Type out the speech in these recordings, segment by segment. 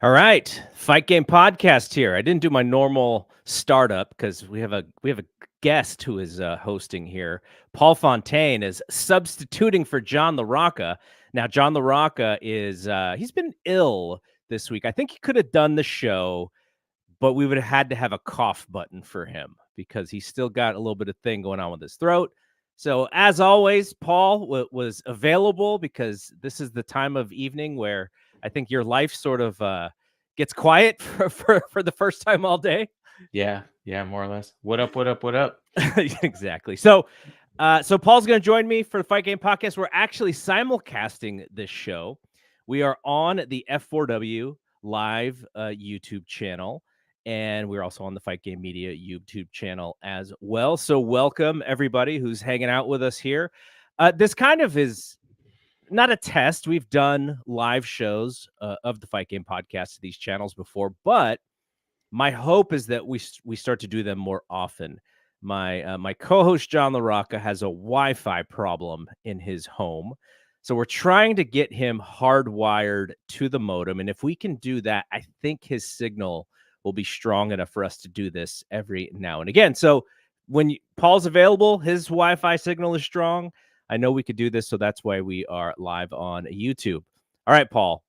All right, Fight Game Podcast here. I didn't do my normal startup because we have a guest who is hosting here. Paul Fontaine is substituting for John LaRocca. Now, John LaRocca is he's been ill this week. I think he could have done the show, but we would have had to have a cough button for him because he's still got a little bit of thing going on with his throat. So, as always, Paul was available because this is the time of evening where I think your life sort of gets quiet for the first time all day. Yeah, more or less. What up, what up, what up? Exactly. So Paul's going to join me for the Fight Game Podcast. We're actually simulcasting this show. We are on the F4W live YouTube channel, and we're also on the Fight Game Media YouTube channel as well. So welcome everybody who's hanging out with us here. This kind of is not a test. We've done live shows of the Fight Game Podcast to these channels before, but my hope is that we start to do them more often. My co-host John LaRocca has a Wi-Fi problem in his home, so we're trying to get him hardwired to the modem. And if we can do that, I think his signal will be strong enough for us to do this every now and again. So when Paul's available, his Wi-Fi signal is strong. I know we could do this, so that's why we are live on YouTube. All right, Paul,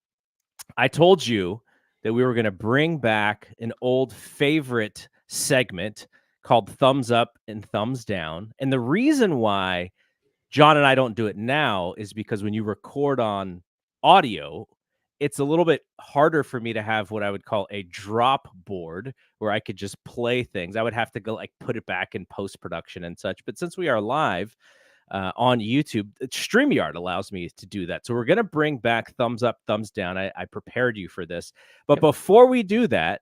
I told you that we were going to bring back an old favorite segment called Thumbs Up and Thumbs Down. And the reason why John and I don't do it now is because when you record on audio, it's a little bit harder for me to have what I would call a drop board where I could just play things. I would have to go put it back in post-production and such. But since we are live on YouTube, StreamYard allows me to do that. So we're going to bring back Thumbs Up, Thumbs Down. I prepared you for this. But before we do that,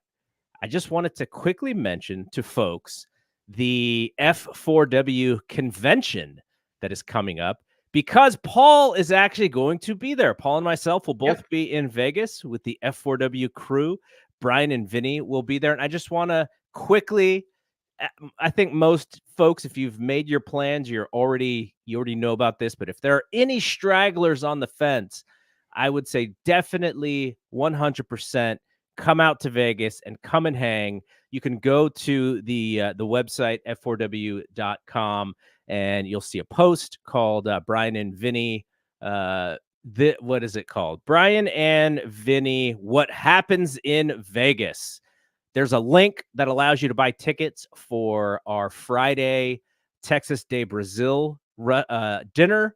I just wanted to quickly mention to folks the F4W convention that is coming up, because Paul is actually going to be there. Paul and myself will both be in Vegas with the F4W crew. Brian and Vinny will be there. And I just want to quickly, I think most folks, if you've made your plans, you already know about this. But if there are any stragglers on the fence, I would say definitely 100% come out to Vegas and come and hang. You can go to the website f4w.com and you'll see a post called Brian and Vinny. What is it called? Brian and Vinny, What Happens in Vegas. There's a link that allows you to buy tickets for our Friday Texas de Brazil dinner.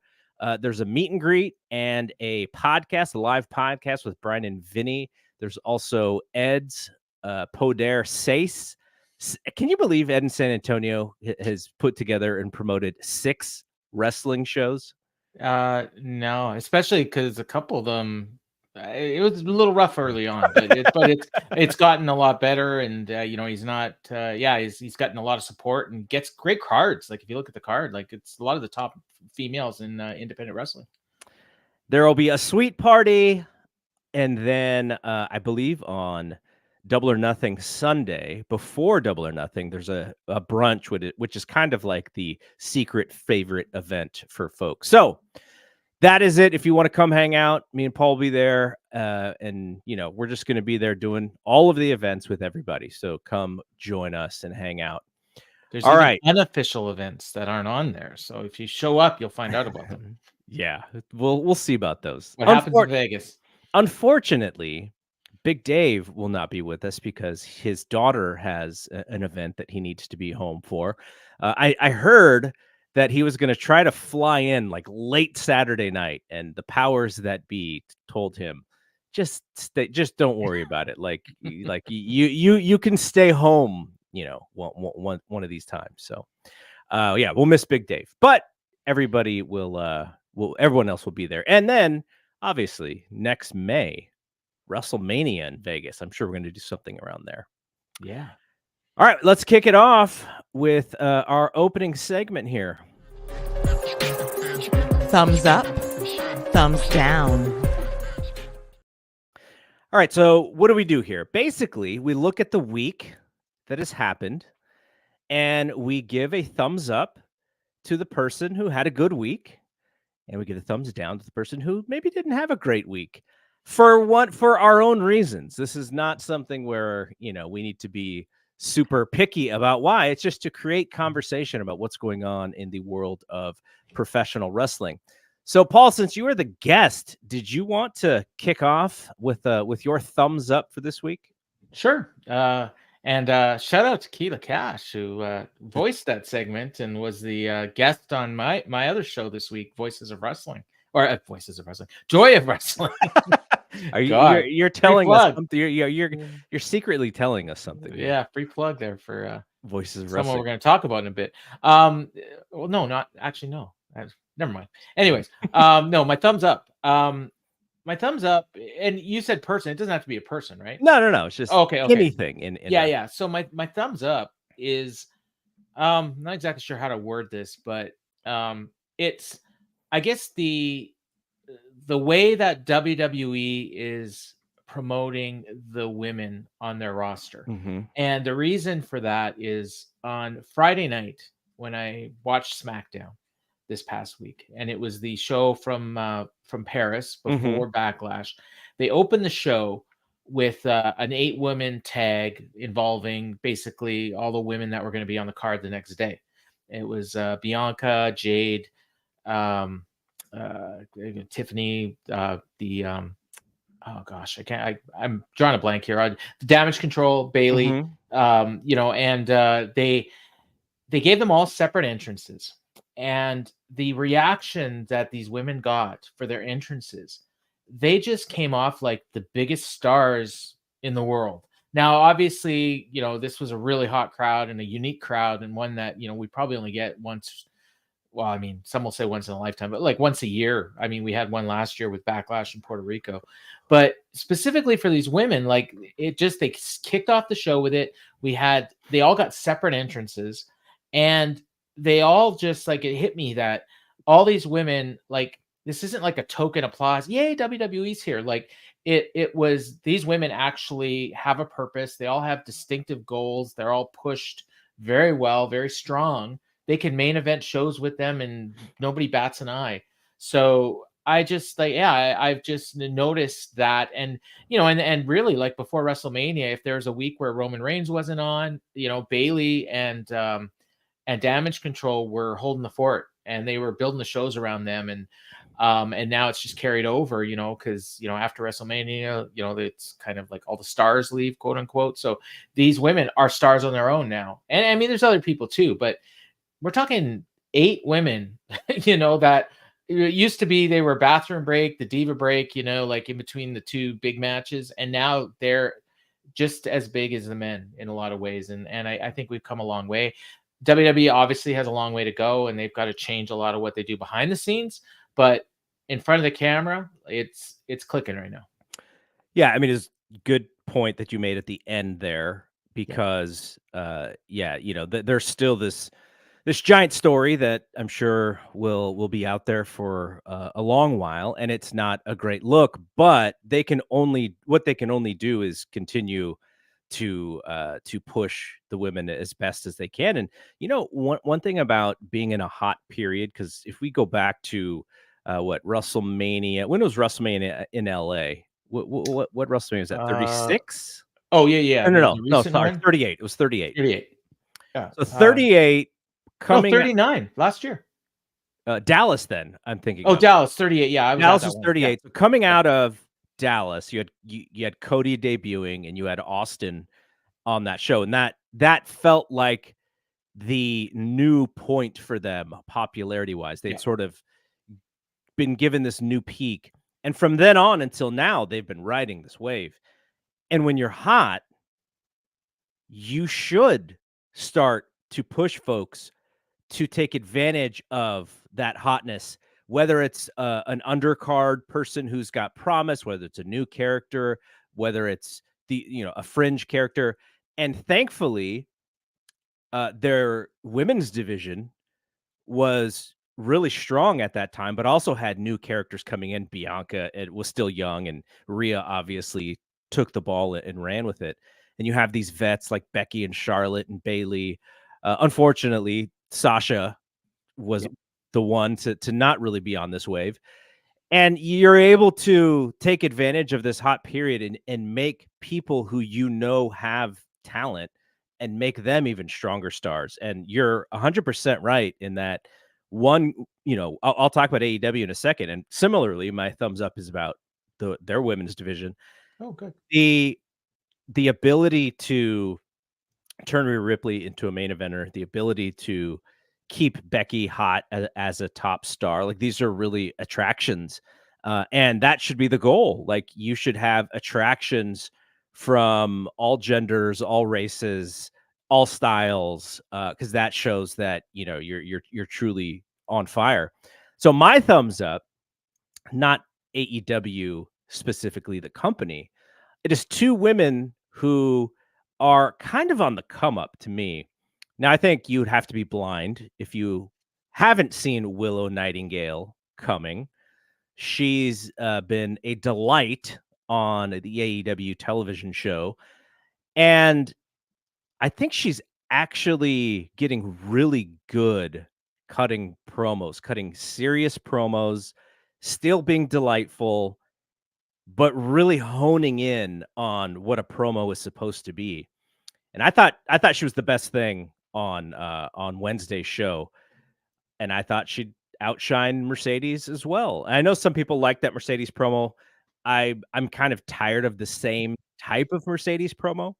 There's a meet and greet and a podcast, a live podcast with Brian and Vinny. There's also Ed's Poder Seis. Can you believe Ed in San Antonio has put together and promoted 6 wrestling shows? No, especially because a couple of them, it was a little rough early on, but it's gotten a lot better. And he's not, he's gotten a lot of support and gets great cards. Like if you look at the card, it's a lot of the top females in independent wrestling. There will be a sweet party, and then I believe on Double or Nothing Sunday, before Double or Nothing, there's a brunch with it, which is kind of like the secret favorite event for folks. So that is it. If you want to come hang out, me and Paul will be there. And we're just going to be there doing all of the events with everybody. So come join us and hang out. There's unofficial events that aren't on there. So if you show up, you'll find out about them. Yeah, we'll see about those. What happens in Vegas? Unfortunately, Big Dave will not be with us because his daughter has an event that he needs to be home for. I heard that he was going to try to fly in late Saturday night, and the powers that be told him, just don't worry about it. You can stay home, one of these times. So, we'll miss Big Dave, but everybody everyone else will be there. And then obviously next May, WrestleMania in Vegas. I'm sure we're going to do something around there. Yeah. All right, let's kick it off with our opening segment here. Thumbs up, thumbs down. All right, so what do we do here? Basically, we look at the week that has happened, and we give a thumbs up to the person who had a good week, and we give a thumbs down to the person who maybe didn't have a great week. for our own reasons. This is not something where, we need to be super picky about why. It's just to create conversation about what's going on in the world of professional wrestling. So, Paul, since you were the guest, did you want to kick off with your thumbs up for this week? Sure. And shout out to Keela Cash, who voiced that segment and was the guest on my other show this week, Voices of Wrestling, or Voices of Wrestling, Joy of Wrestling. You're telling us something? You're secretly telling us something. Yeah, free plug there for Voices of someone Wrestling. we're going to talk about in a bit. Well, no, not actually. No, never mind. Anyways, no, my thumbs up. My thumbs up, and you said person. It doesn't have to be a person, right? No. It's just okay. Anything. Yeah. So my thumbs up is not exactly sure how to word this, but it's, I guess, the way that WWE is promoting the women on their roster. Mm-hmm. And the reason for that is on Friday night when I watched SmackDown this past week, and it was the show from Paris before Backlash. They opened the show with an 8-woman tag involving basically all the women that were going to be on the card the next day. It was Bianca, Jade, Tiffany, oh gosh, I'm drawing a blank here. The Damage Control, Bailey, and they gave them all separate entrances. And the reaction that these women got for their entrances, they just came off like the biggest stars in the world. Now, obviously, this was a really hot crowd and a unique crowd, and one that, we probably only get once. Well, I mean, some will say once in a lifetime, but like once a year. I mean, we had one last year with Backlash in Puerto Rico. But specifically for these women, like they kicked off the show with it. They all got separate entrances, and they all just like, it hit me that all these women, like, this isn't like a token applause. Yay, WWE's here. Like it was, these women actually have a purpose. They all have distinctive goals. They're all pushed very well, very strong. They can main event shows with them and nobody bats an eye. So I just I've just noticed that. And, and really, like, before WrestleMania, if there's a week where Roman Reigns wasn't on, Bailey and Damage Control were holding the fort, and they were building the shows around them. And now it's just carried over, because, after WrestleMania, it's kind of like all the stars leave, quote unquote. So these women are stars on their own now. And I mean, there's other people too, but we're talking 8 women, that used to be, they were bathroom break, the diva break, like in between the 2 big matches. And now they're just as big as the men in a lot of ways. And I think we've come a long way. WWE obviously has a long way to go, and they've got to change a lot of what they do behind the scenes, but in front of the camera, it's clicking right now. Yeah. I mean, it's a good point that you made at the end there, because there's still this giant story that I'm sure will be out there for a long while, and it's not a great look. But what they can only do is continue to push the women as best as they can. And one thing about being in a hot period, because if we go back to WrestleMania, when was WrestleMania in LA? What WrestleMania was that? 36? Oh yeah. No, sorry, 38. It was 38. 38. Yeah. So 38. Coming 39 last year. Dallas, then I'm thinking. Oh, Dallas 38. Yeah, Dallas was 38. Yeah. So coming out of Dallas, you had Cody debuting, and you had Austin on that show, and that felt like the new point for them, popularity wise. They'd sort of been given this new peak, and from then on until now, they've been riding this wave. And when you're hot, you should start to push folks to take advantage of that hotness, whether it's an undercard person who's got promise, whether it's a new character, whether it's a fringe character. And thankfully, their women's division was really strong at that time, but also had new characters coming in. Bianca, it was still young, and Rhea obviously took the ball and ran with it. And you have these vets like Becky and Charlotte and Bailey. Unfortunately, Sasha was the one to not really be on this wave. And you're able to take advantage of this hot period and make people who have talent and make them even stronger stars. And you're 100% right in that one, I'll talk about AEW in a second. And similarly, my thumbs up is about their women's division. Oh, good. The ability to turn Rhea Ripley into a main eventer, the ability to keep Becky hot as a top star. Like, these are really attractions. And that should be the goal. Like, you should have attractions from all genders, all races, all styles, because that shows that, you're truly on fire. So my thumbs up, not AEW specifically the company. It is two women who are kind of on the come up to me. Now, I think you'd have to be blind if you haven't seen Willow Nightingale coming. She's been a delight on the AEW television show. And I think she's actually getting really good cutting promos, cutting serious promos, still being delightful, but really honing in on what a promo is supposed to be. And I thought she was the best thing on Wednesday's show, and I thought she'd outshine Mercedes as well. I know some people like that Mercedes promo. I'm kind of tired of the same type of Mercedes promo,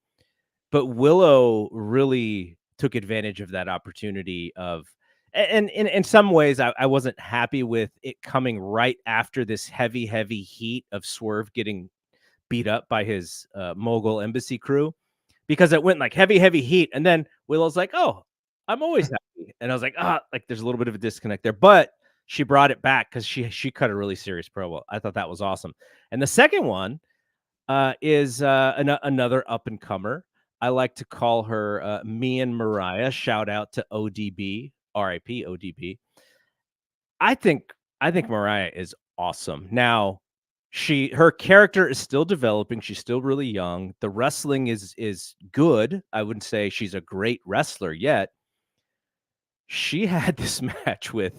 but Willow really took advantage of that opportunity of, and in some ways, I wasn't happy with it coming right after this heavy heat of Swerve getting beat up by his Mogul Embassy crew, because it went like heavy heat, and then Willow's like, "Oh, I'm always happy," and I was like, like there's a little bit of a disconnect there, but she brought it back because she cut a really serious promo. I thought that was awesome. And the second one is another up and comer. I like to call her me and Mariah. Shout out to ODB, RIP ODB. I think Mariah is awesome. Now, her character is still developing. She's still really young. The wrestling is good. I wouldn't say she's a great wrestler yet. She had this match with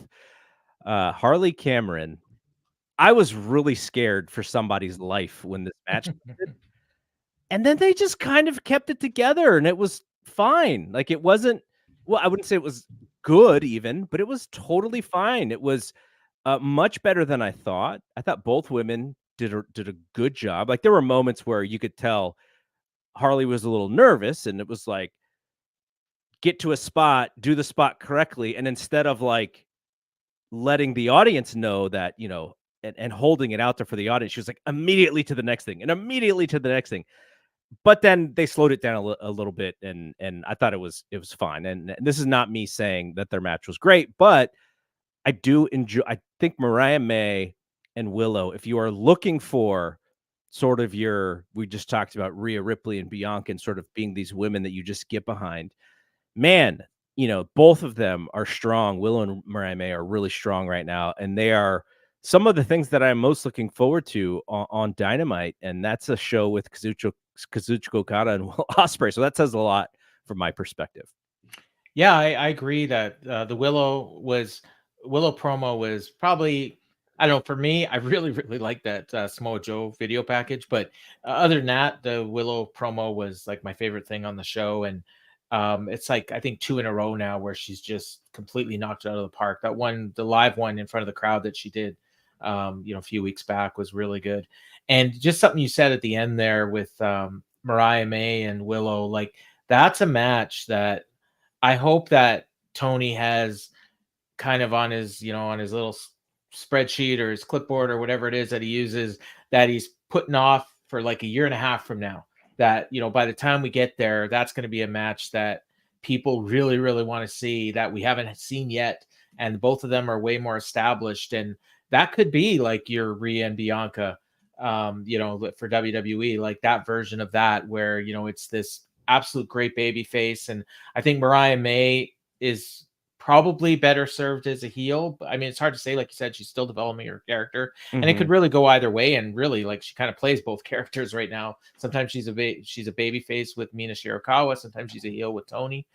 Harley Cameron. I was really scared for somebody's life when this match ended. And then they just kind of kept it together, and it was fine. Like, it wasn't, well, I wouldn't say it was good even, but it was totally fine. It was much better than I thought. I thought both women did a good job. Like, there were moments where you could tell Harley was a little nervous, and it was like, get to a spot, do the spot correctly, and instead of like letting the audience know that, and holding it out there for the audience, she was like, immediately to the next thing and immediately to the next thing. But then they slowed it down a little bit, and I thought it was fine. And this is not me saying that their match was great, but I do enjoy. I think Mariah May and Willow, if you are looking for sort of we just talked about Rhea Ripley and Bianca and sort of being these women that you just get behind, man, both of them are strong. Willow and Mariah May are really strong right now, and they are some of the things that I'm most looking forward to on Dynamite, and that's a show with Kazuchika Okada and Will Ospreay. So that says a lot from my perspective. Yeah, I agree that the Willow promo was probably, I don't know, for me, I really like that Samoa Joe video package. But other than that, the Willow promo was like my favorite thing on the show. And it's like, I think 2 in a row now where she's just completely knocked it out of the park. That one, the live one in front of the crowd that she did, a few weeks back, was really good. And just something you said at the end there with Mariah May and Willow, like, that's a match that I hope that Tony has kind of on his little spreadsheet or his clipboard or whatever it is that he uses, that he's putting off for like a year and a half from now. That, by the time we get there, that's going to be a match that people really, really want to see, that we haven't seen yet. And both of them are way more established. And that could be like your Rhea and Bianca, for WWE, like that version of that, where, it's this absolute great baby face. And I think Mariah May is probably better served as a heel. I mean, it's hard to say. Like you said, she's still developing her character, and it could really go either way. And really, like, she kind of plays both characters right now. Sometimes she's a baby face with Mina Shirakawa. Sometimes she's a heel with Tony.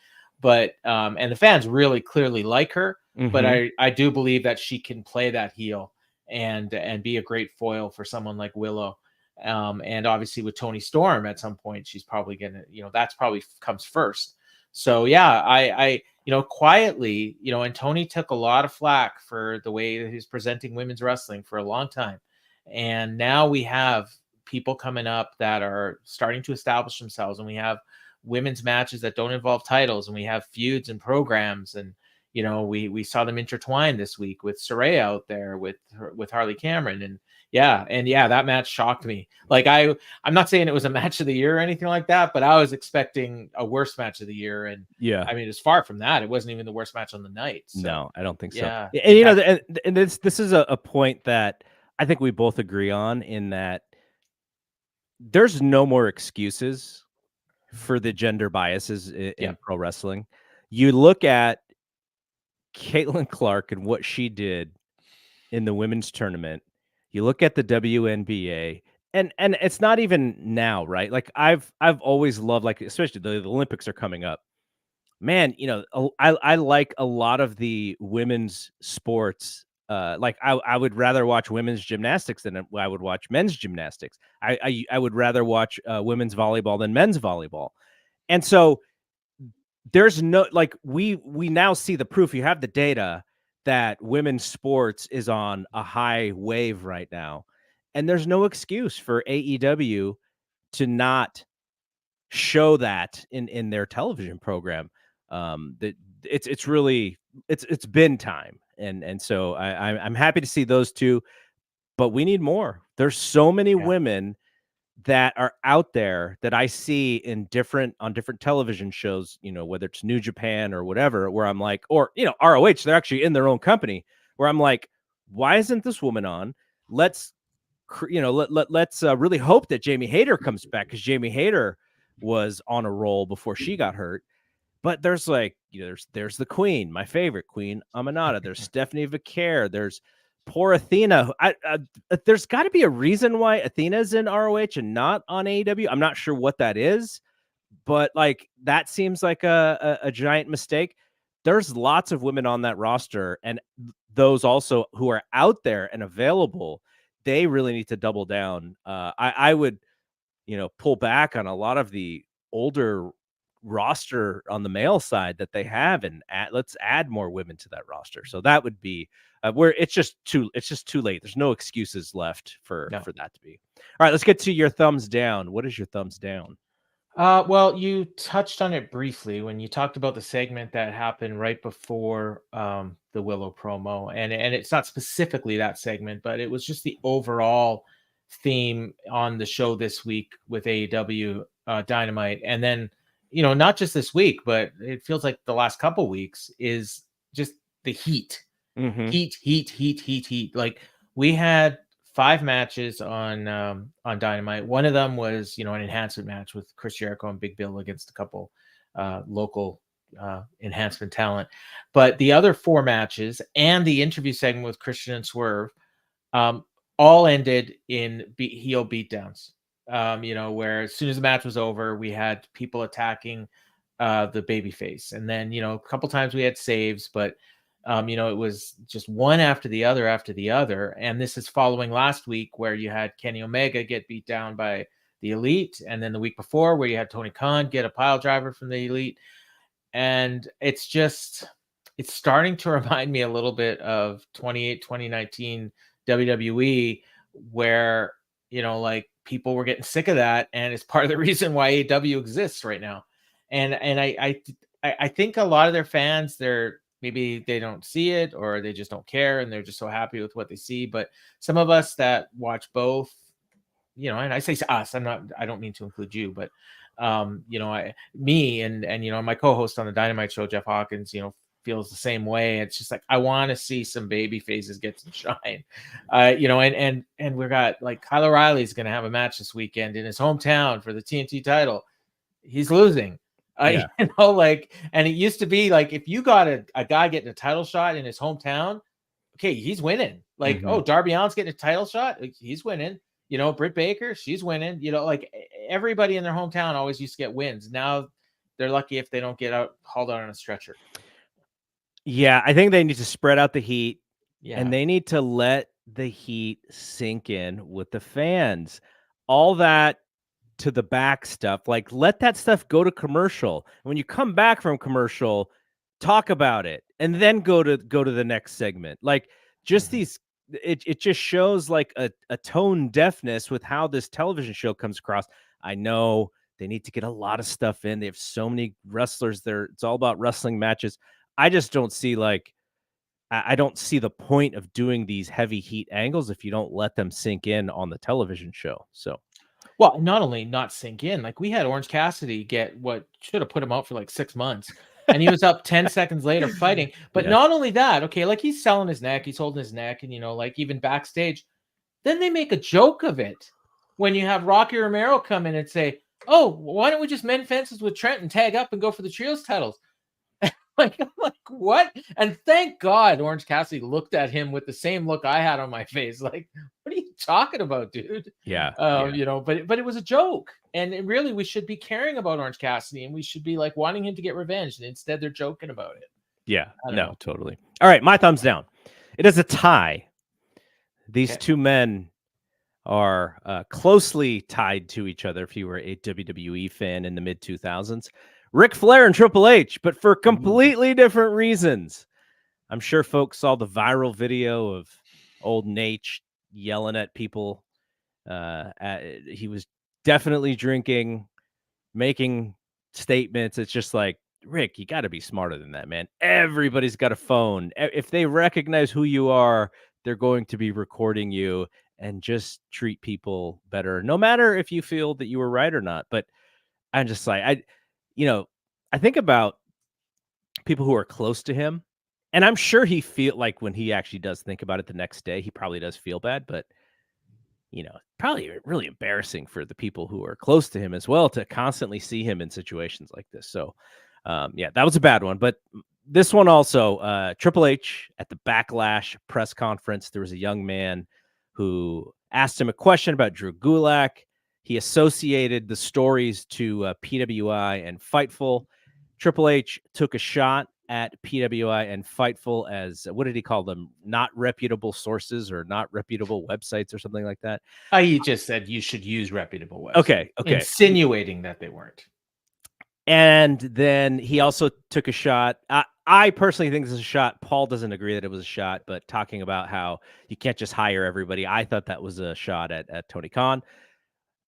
But and the fans really clearly like her. But I do believe that she can play that heel. and be a great foil for someone like Willow. And obviously with Toni Storm at some point, she's probably gonna, that's probably comes first. So yeah, I quietly, and Tony took a lot of flack for the way that he's presenting women's wrestling for a long time. And now we have people coming up that are starting to establish themselves, and we have women's matches that don't involve titles, and we have feuds and programs, and we saw them intertwined this week with Saraya out there with Harley Cameron, and that match shocked me. Like I'm not saying it was a match of the year or anything like that, but I was expecting a worse match of the year, and I mean, it's far from that. It wasn't even the worst match on the night. So, no, I don't think so. Yeah, and this is a point that I think we both agree on, in that there's no more excuses for the gender biases in pro wrestling. You look at Caitlin Clark and what she did in the women's tournament. You look at the WNBA, and it's not even now, right? Like I've always loved, like, especially the Olympics are coming up. Man, I like a lot of the women's sports. Like I would rather watch women's gymnastics than I would watch men's gymnastics. I would rather watch women's volleyball than men's volleyball. And so there's no, like, we now see the proof. You have the data that women's sports is on a high wave right now, and there's no excuse for AEW to not show that in their television program. That it's really been time, and so I'm happy to see those two, but we need more. There's so many women that are out there that I see on different television shows, whether it's New Japan or whatever, where I'm like, or, ROH, they're actually in their own company, where I'm like, why isn't this woman on? Let's really hope that Jamie Hayter comes back, because Jamie Hayter was on a roll before she got hurt. But there's like, there's the Queen, my favorite, Queen Amanada. There's Stephanie Vicaire. There's poor Athena. There's got to be a reason why Athena's in ROH and not on AEW. I'm not sure what that is, but like that seems like a giant mistake. There's lots of women on that roster, and those also who are out there and available. They really need to double down. I would, pull back on a lot of the older roster on the male side that they have, and let's add more women to that roster. So that would be where it's just too late. There's no excuses left for that to be. All right, let's get to your thumbs down. What is your thumbs down? Well, you touched on it briefly when you talked about the segment that happened right before the Willow promo, and it's not specifically that segment, but it was just the overall theme on the show this week with AEW Dynamite. And then, not just this week, but it feels like the last couple weeks is just the heat. Heat. Like, we had 5 matches on Dynamite. One of them was, an enhancement match with Chris Jericho and Big Bill against a couple local enhancement talent. But the other 4 matches and the interview segment with Christian and Swerve all ended in heel beatdowns. Where as soon as the match was over, we had people attacking the babyface. And then, a couple times we had saves, but it was just one after the other. And this is following last week where you had Kenny Omega get beat down by the Elite. And then the week before where you had Tony Khan get a pile driver from the Elite. And it's starting to remind me a little bit of 2019 WWE, where, like, people were getting sick of that. And it's part of the reason why AEW exists right now. And I think a lot of their fans, maybe they don't see it, or they just don't care, and they're just so happy with what they see. But some of us that watch both, and I say us, I don't mean to include you, but me and my co-host on the Dynamite show, Jeff Hawkins, feels the same way. It's just like, I want to see some baby faces get some shine, and we got, like, Kyle O'Reilly's going to have a match this weekend in his hometown for the TNT title. He's losing. And it used to be like, if you got a guy getting a title shot in his hometown, okay, he's winning. Like, oh, Darby Allin's getting a title shot, he's winning. Britt Baker, she's winning. Like, everybody in their hometown always used to get wins. Now they're lucky if they don't get hauled out on a stretcher. Yeah, I think they need to spread out the heat, and they need to let the heat sink in with the fans. All that to the back stuff, like, let that stuff go to commercial. When you come back from commercial, talk about it and then go to the next segment. Like, just these it just shows like a tone deafness with how this television show comes across. I know they need to get a lot of stuff in. They have so many wrestlers there. It's all about wrestling matches. I just don't see like I don't see the point of doing these heavy heat angles if you don't let them sink in on the television show. So Well, not only not sink in, like we had Orange Cassidy get what should have put him out for like 6 months, and he was up 10 seconds later fighting. But Yeah. not only that, okay, like he's selling his neck, he's holding his neck, and like even backstage, then they make a joke of it when you have Rocky Romero come in and say, "Oh, why don't we just mend fences with Trent and tag up and go for the trios titles?" I'm like, what? And thank God Orange Cassidy looked at him with the same look I had on my face. Like, what are you talking about, dude? Yeah. But it was a joke. And really, we should be caring about Orange Cassidy and we should be like wanting him to get revenge. And instead, they're joking about it. Yeah. I don't No, know. totally. All right. My thumbs down. It is a tie. These Okay. two men are closely tied to each other if you were a WWE fan in the mid 2000s. Ric Flair and Triple H, but for completely different reasons. I'm sure folks saw the viral video of old Nate yelling at people. He was definitely drinking, making statements. It's just like, Rick, you got to be smarter than that, man. Everybody's got a phone. If they recognize who you are, they're going to be recording you, and just treat people better, no matter if you feel that you were right or not. But I'm just like, I think about people who are close to him, and I'm sure he feel like when he actually does think about it the next day, he probably does feel bad, but probably really embarrassing for the people who are close to him as well to constantly see him in situations like this. So, yeah, that was a bad one. But this one also, Triple H at the Backlash press conference, there was a young man who asked him a question about Drew Gulak. He associated the stories to PWI and Fightful. Triple H took a shot at PWI and Fightful as, what did he call them? Not reputable sources or not reputable websites or something like that. He just said you should use reputable websites. Okay. Insinuating that they weren't. And then he also took a shot. I personally think this is a shot. Paul doesn't agree that it was a shot, but talking about how you can't just hire everybody. I thought that was a shot at Tony Khan.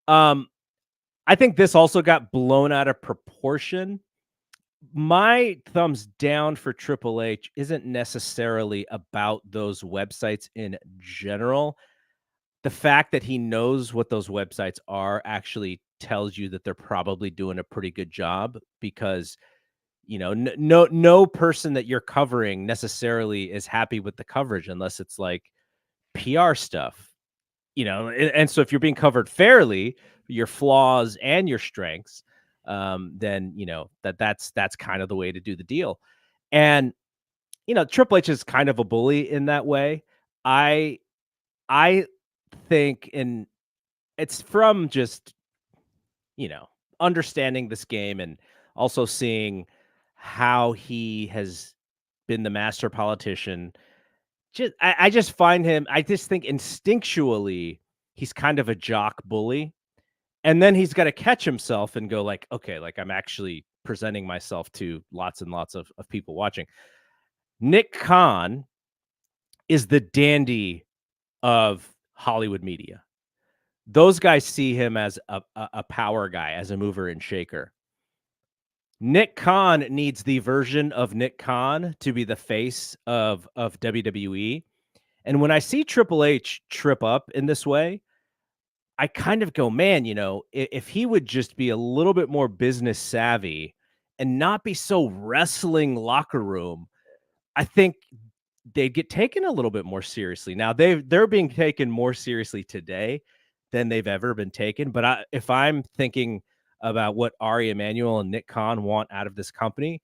I think this also got blown out of proportion. My thumbs down for Triple H isn't necessarily about those websites in general. The fact that he knows what those websites are actually tells you that they're probably doing a pretty good job, because no person that you're covering necessarily is happy with the coverage unless it's like PR stuff, and so if you're being covered fairly, your flaws and your strengths, then that's kind of the way to do the deal. And Triple H is kind of a bully in that way. I think, and it's from just understanding this game and also seeing how he has been the master politician. I just find him, I just think instinctually he's kind of a jock bully. And then he's got to catch himself and go like, okay, like I'm actually presenting myself to lots and lots of people watching. Nick Khan is the dandy of Hollywood media. Those guys see him as a power guy, as a mover and shaker. Nick Khan needs the version of Nick Khan to be the face of WWE. And when I see Triple H trip up in this way, I kind of go, man, if he would just be a little bit more business savvy and not be so wrestling locker room, I think they'd get taken a little bit more seriously. Now they're being taken more seriously today than they've ever been taken. But if I'm thinking about what Ari Emanuel and Nick Khan want out of this company,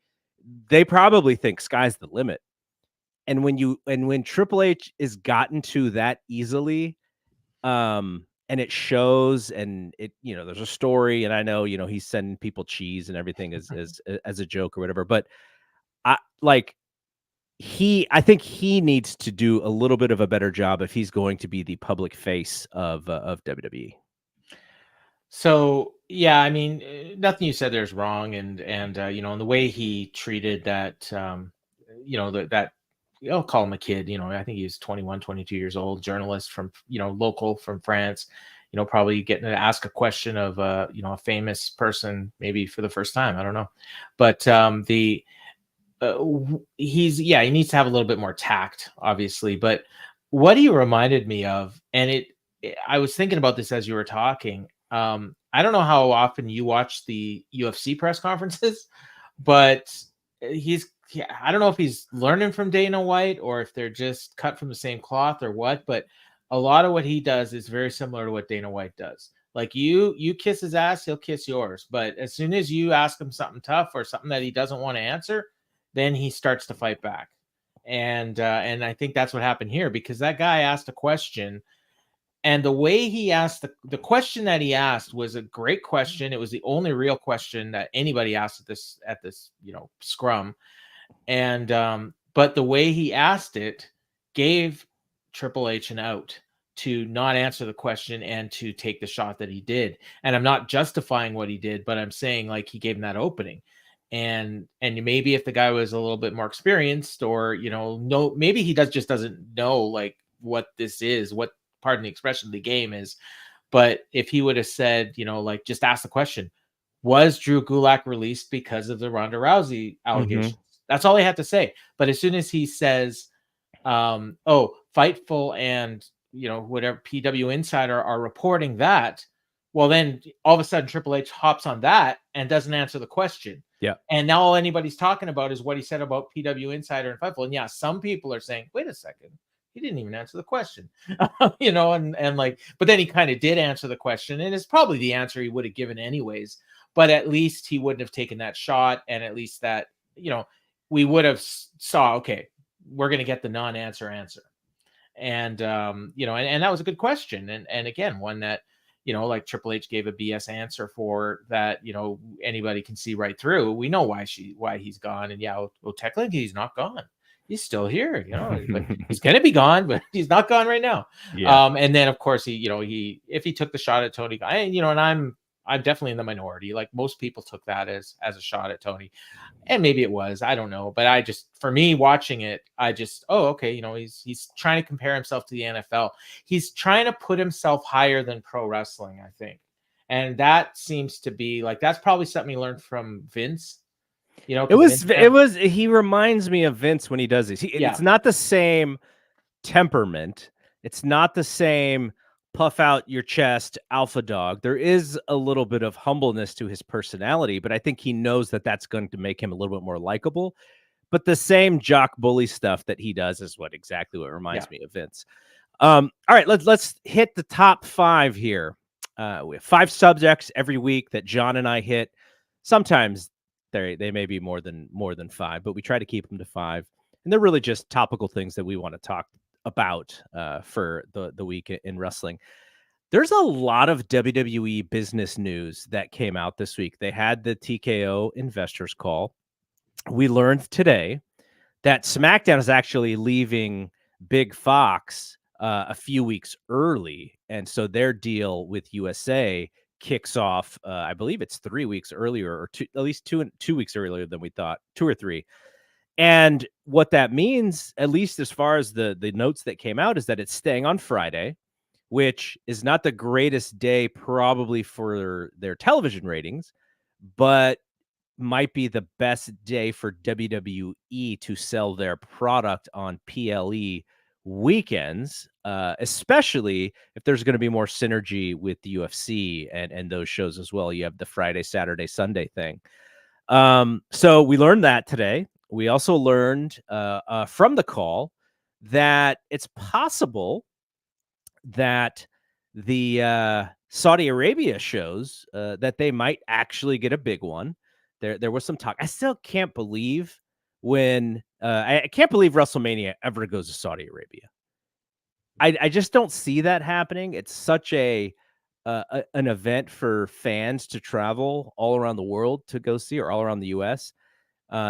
they probably think sky's the limit. And when Triple H is gotten to that easily, and it shows, and there's a story, and I know, he's sending people cheese and everything as a joke or whatever, but I think he needs to do a little bit of a better job if he's going to be the public face of WWE. So yeah, I mean, nothing you said there's wrong, and you know, and the way he treated that, you know, that I'll call him a kid. You know, I think he's 21, 22 years old, journalist from, you know, local from France. You know, probably getting to ask a question of you know, a famous person maybe for the first time. I don't know, but he needs to have a little bit more tact, obviously. But what he reminded me of, and I was thinking about this as you were talking. I don't know how often you watch the UFC press conferences, but I don't know if he's learning from Dana White or if they're just cut from the same cloth or what, but a lot of what he does is very similar to what Dana White does. Like you kiss his ass, he'll kiss yours. But as soon as you ask him something tough or something that he doesn't want to answer, then he starts to fight back. And I think that's what happened here, because that guy asked a question, and the way he asked the question that he asked was a great question. It was the only real question that anybody asked at this you know, scrum. And but the way he asked it gave Triple H an out to not answer the question and to take the shot that he did. And I'm not justifying what he did, but I'm saying, like, he gave him that opening. And maybe if the guy was a little bit more experienced, or, you know, no, maybe he just doesn't know like what this is, what, pardon the expression, the game is. But if he would have said, you know, like, just ask the question, was Drew Gulak released because of the Ronda Rousey allegations? That's all he had to say. But as soon as he says, oh, Fightful and, you know, whatever PW Insider are reporting that, well, then all of a sudden Triple H hops on that and doesn't answer the question. Yeah. And now all anybody's talking about is what he said about PW Insider and Fightful. And yeah, some people are saying, wait a second, he didn't even answer the question. You know, and like, but then he kind of did answer the question, and it's probably the answer he would have given anyways. But at least he wouldn't have taken that shot, and at least that, you know, we would have saw, okay, we're going to get the non-answer answer. And, you know, and that was a good question. And again, one that, you know, like Triple H gave a BS answer for that, you know, anybody can see right through. We know why he's gone. And yeah, well, technically he's not gone. He's still here, you know, but he's going to be gone, but he's not gone right now. Yeah. And then of course if he took the shot at Tony, you know, and I'm definitely in the minority. Like, most people took that as a shot at Tony, and maybe it was, I don't know. But for me watching it, oh, okay, you know, he's trying to compare himself to the NFL. He's trying to put himself higher than pro wrestling, I think. And that seems to be like, that's probably something he learned from Vince. You know, he reminds me of Vince when he does this. It's not the same temperament. It's not the same puff out your chest alpha dog. There is a little bit of humbleness to his personality, but I think he knows that that's going to make him a little bit more likable. But the same jock bully stuff that he does is what reminds me of Vince. All right, let's hit the top 5 here. We have 5 subjects every week that John and I hit. Sometimes they may be more than 5, but we try to keep them to 5. And they're really just topical things that we want to talk about for the week in wrestling. There's a lot of WWE business news that came out this week. They had the TKO investors call. We learned today that SmackDown is actually leaving Big Fox a few weeks early, and so their deal with USA kicks off. I believe it's 3 weeks earlier, or at least two weeks earlier than we thought, 2 or 3. And what that means, at least as far as the notes that came out, is that it's staying on Friday, which is not the greatest day probably for their television ratings, but might be the best day for WWE to sell their product on PLE weekends, especially if there's going to be more synergy with the UFC and those shows as well. You have the Friday, Saturday, Sunday thing. So we learned that today. We also learned from the call that it's possible that the Saudi Arabia shows that they might actually get a big one. There was some talk. I still can't believe I can't believe WrestleMania ever goes to Saudi Arabia. I just don't see that happening. It's such an event for fans to travel all around the world to go see, or all around the U.S.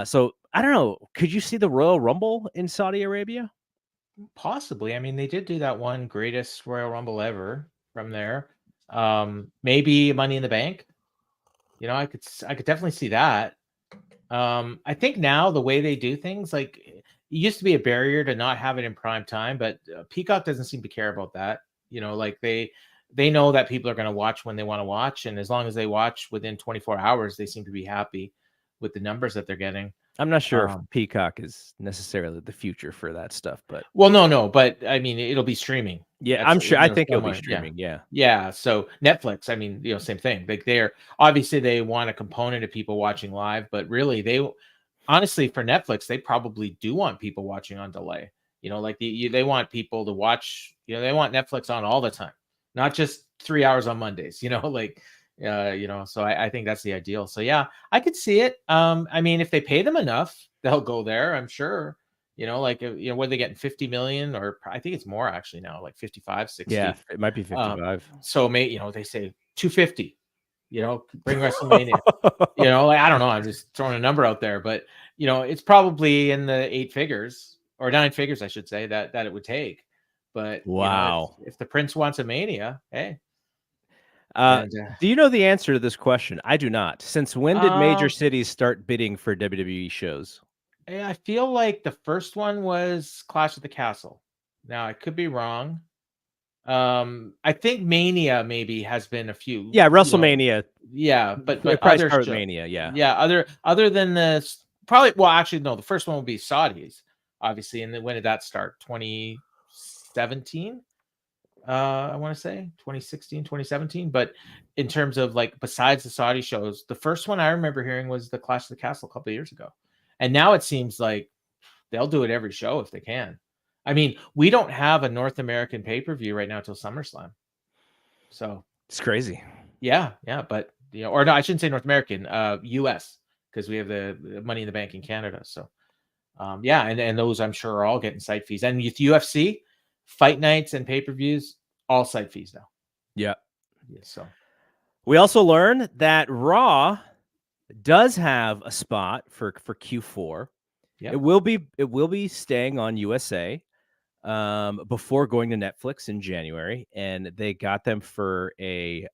So I don't know. Could you see the Royal Rumble in Saudi Arabia? Possibly. I mean, they did do that one greatest Royal Rumble ever from there. Maybe Money in the Bank. I could definitely see that. I think now the way they do things, like it used to be a barrier to not have it in prime time, but Peacock doesn't seem to care about that. Like they know that people are going to watch when they want to watch, and as long as they watch within 24 hours, they seem to be happy with the numbers that they're getting. I'm not sure if Peacock is necessarily the future for that stuff, but well, no, but I mean, it'll be streaming. yeah, I'm sure. I think it'll be streaming. Yeah. So Netflix, I mean, same thing. Like they're obviously they want a component of people watching live, but really honestly for Netflix, they probably do want people watching on delay. Like they want people to watch. They want Netflix on all the time, not just 3 hours on Mondays. So I think that's the ideal. So yeah, I could see it. I mean, if they pay them enough, they'll go there. I'm sure. What they getting 50 million, or I think it's more actually now, like 55, 60. Yeah, it might be 55. So they say 250. Bring WrestleMania. Like I don't know. I'm just throwing a number out there, but it's probably in the 8 figures or 9 figures, I should say, that it would take. But wow, if the Prince wants a Mania, hey. Do you know the answer to this question? I do not. Since when did major cities start bidding for WWE shows? I feel like the first one was Clash at the Castle. Now I could be wrong. I think Mania maybe has been a few. Yeah, WrestleMania. But other Mania. Yeah. Other than this, probably. Well, actually, no. The first one will be Saudis, obviously. And then when did that start? 2017. I want to say 2016, 2017. But in terms of like besides the Saudi shows, the first one I remember hearing was the Clash of the Castle a couple of years ago. And now it seems like they'll do it every show if they can. I mean, we don't have a North American pay-per-view right now till SummerSlam. So it's crazy. Yeah. But or no, I shouldn't say North American, US, because we have the Money in the Bank in Canada. So and those I'm sure are all getting site fees. And with UFC, fight nights and pay-per-views, all site fees now. Yeah. So we also learned that Raw does have a spot for Q4. Yep. It will be staying on USA before going to Netflix in January, and they got them for a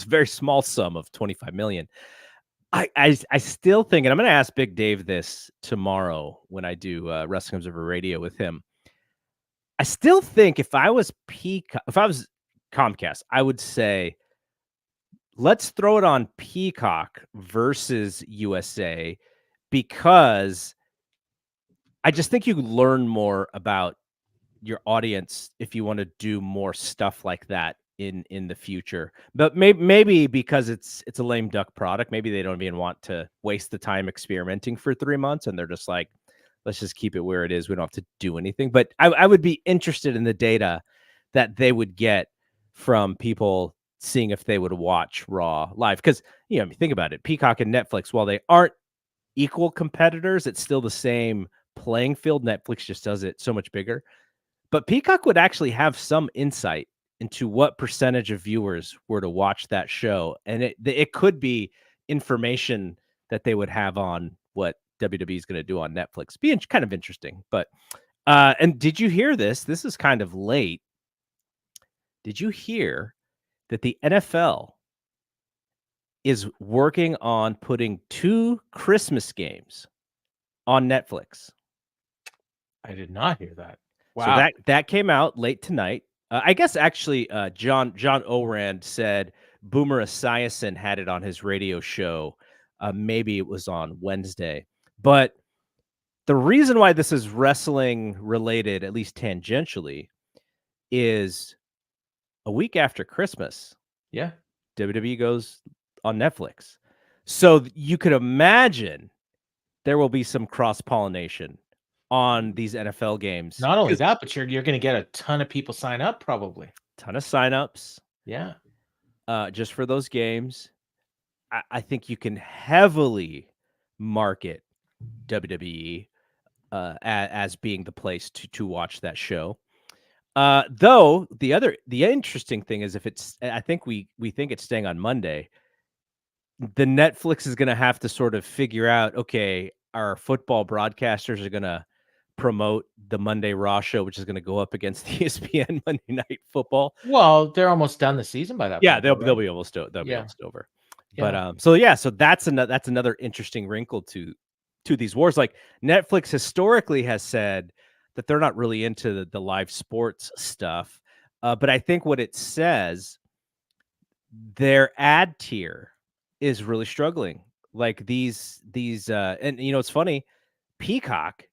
very small sum of $25 million. I still think, and I'm going to ask Big Dave this tomorrow when I do Wrestling Observer Radio with him. I still think if I was Comcast, I would say, let's throw it on Peacock versus USA, because I just think you learn more about your audience if you want to do more stuff like that in the future. But maybe because it's a lame duck product, maybe they don't even want to waste the time experimenting for 3 months, and they're just like, let's just keep it where it is. We don't have to do anything. But I would be interested in the data that they would get from people seeing if they would watch Raw live. Because, think about it. Peacock and Netflix, while they aren't equal competitors, it's still the same playing field. Netflix just does it so much bigger. But Peacock would actually have some insight into what percentage of viewers were to watch that show. And it could be information that they would have on what WWE is going to do on Netflix. Being kind of interesting. But and did you hear this? This is kind of late. Did you hear that the NFL is working on putting 2 Christmas games on Netflix? I did not hear that. Wow. So that came out late tonight. I guess actually John Orand said Boomer Esiason had it on his radio show. Maybe it was on Wednesday. But the reason why this is wrestling related, at least tangentially, is a week after Christmas. Yeah. WWE goes on Netflix. So you could imagine there will be some cross-pollination on these NFL games. Not only that, but you're going to get a ton of people sign up, probably. Ton of signups. Yeah. Just for those games. I think you can heavily market WWE as being the place to watch that show. Though the interesting thing is, if it's, I think we think it's staying on Monday. the Netflix is going to have to sort of figure out, okay, our football broadcasters are going to promote the Monday Raw show, which is going to go up against the ESPN Monday Night Football. Well, they're almost done the season by that Yeah, point, they'll though, right? be almost over. But Yeah. so that's another interesting wrinkle to these wars. Like Netflix historically has said that they're not really into the live sports stuff, but I think what it says, their ad tier is really struggling. Like these and it's funny, Peacock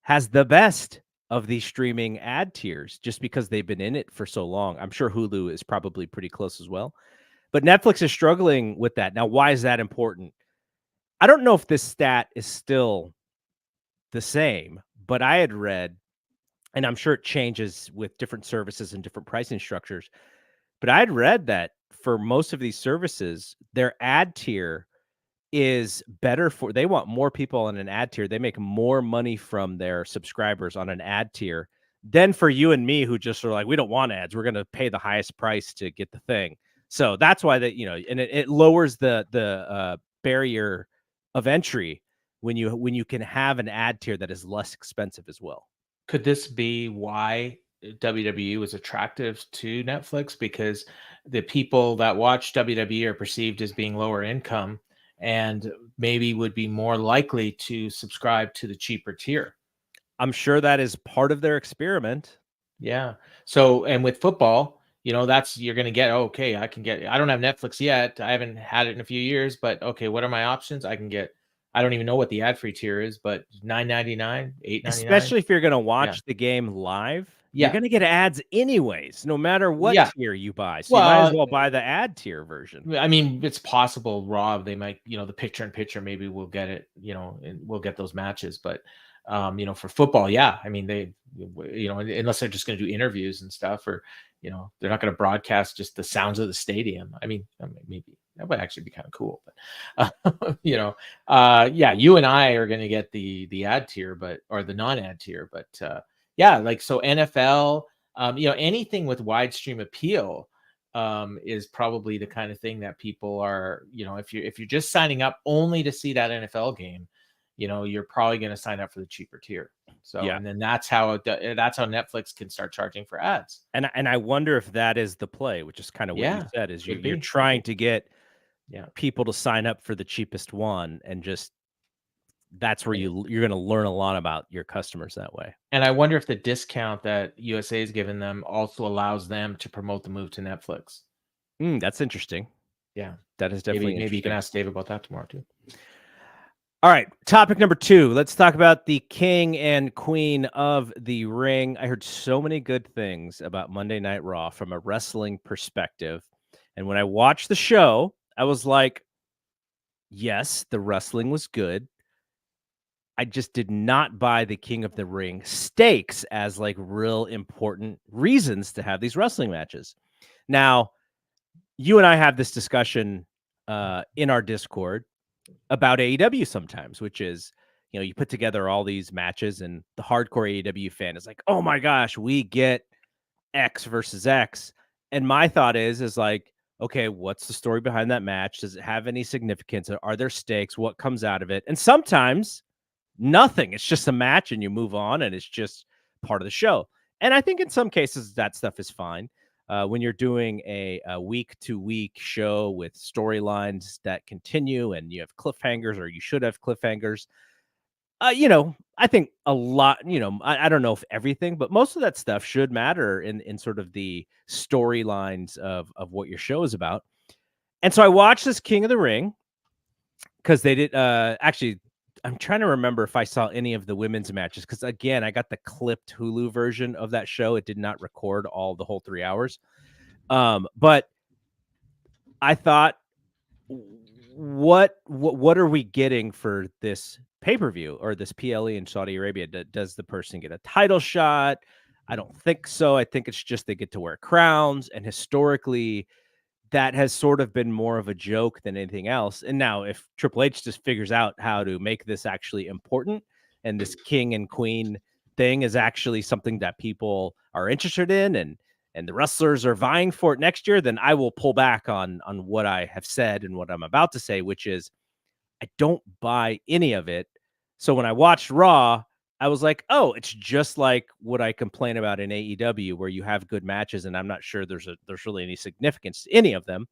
has the best of these streaming ad tiers just because they've been in it for so long. I'm sure Hulu is probably pretty close as well. But Netflix is struggling with that. Now, why is that important? I don't know if this stat is still the same, but I had read, and I'm sure it changes with different services and different pricing structures, but I had read that for most of these services, their ad tier is better they want more people on an ad tier. They make more money from their subscribers on an ad tier than for you and me who just are like, we don't want ads. We're going to pay the highest price to get the thing. So that's why that, and it lowers the barrier of entry when you can have an ad tier that is less expensive as well. Could this be why WWE was attractive to Netflix? Because the people that watch WWE are perceived as being lower income and maybe would be more likely to subscribe to the cheaper tier. I'm sure that is part of their experiment. Yeah. So, and with football, that's you're going to get, okay, I don't have Netflix yet. I haven't had it in a few years, but okay, what are my options? I don't even know what the ad-free tier is, but $9.99, $8.99. Especially if you're going to watch the game live, you're going to get ads anyways, no matter what tier you buy. So you might as well buy the ad tier version. I mean, it's possible Raw, they might, the picture in picture, maybe we'll get it, and we'll get those matches. But, for football, I mean, they, unless they're just going to do interviews and stuff, or, they're not going to broadcast just the sounds of the stadium. I mean, maybe that would actually be kind of cool. But, you and I are going to get the ad tier, or the non-ad tier. But, like, so NFL, anything with wide stream appeal, is probably the kind of thing that people are, if you're just signing up only to see that NFL game, you're probably going to sign up for the cheaper tier. So, and then that's how Netflix can start charging for ads. And I wonder if that is the play, which is kind of what you said, is you're trying to get people to sign up for the cheapest one, and just that's where you're going to learn a lot about your customers that way. And I wonder if the discount that USA is giving them also allows them to promote the move to Netflix. That's interesting. Yeah, that is definitely maybe you can ask Dave about that tomorrow too. All right, topic number 2. Let's talk about the king and queen of the ring. I heard so many good things about Monday Night Raw from a wrestling perspective. And when I watched the show, I was like, yes, the wrestling was good. I just did not buy the king of the ring stakes as like real important reasons to have these wrestling matches. Now, you and I have this discussion in our Discord about AEW sometimes, which is, you put together all these matches and the hardcore AEW fan is like, oh my gosh, we get X versus X. And my thought is like, okay, what's the story behind that match? Does it have any significance? Are there stakes? What comes out of it? And sometimes nothing. It's just a match and you move on and it's just part of the show. And I think in some cases that stuff is fine. When you're doing a week-to-week show with storylines that continue and you have cliffhangers, or you should have cliffhangers, I think a lot, I don't know if everything, but most of that stuff should matter in sort of the storylines of what your show is about. And so I watched this King of the Ring because they did actually, I'm trying to remember if I saw any of the women's matches, because again, I got the clipped Hulu version of that show. It did not record all the whole 3 hours. But I thought, what are we getting for this pay-per-view or this PLE in Saudi Arabia? Does the person get a title shot? I don't think so. I think it's just they get to wear crowns, and historically that has sort of been more of a joke than anything else. And now if Triple H just figures out how to make this actually important, and this king and queen thing is actually something that people are interested in, and and the wrestlers are vying for it next year, then I will pull back on what I have said and what I'm about to say, which is I don't buy any of it. So when I watched Raw, I was like, oh, it's just like what I complain about in AEW, where you have good matches, and I'm not sure there's really any significance to any of them.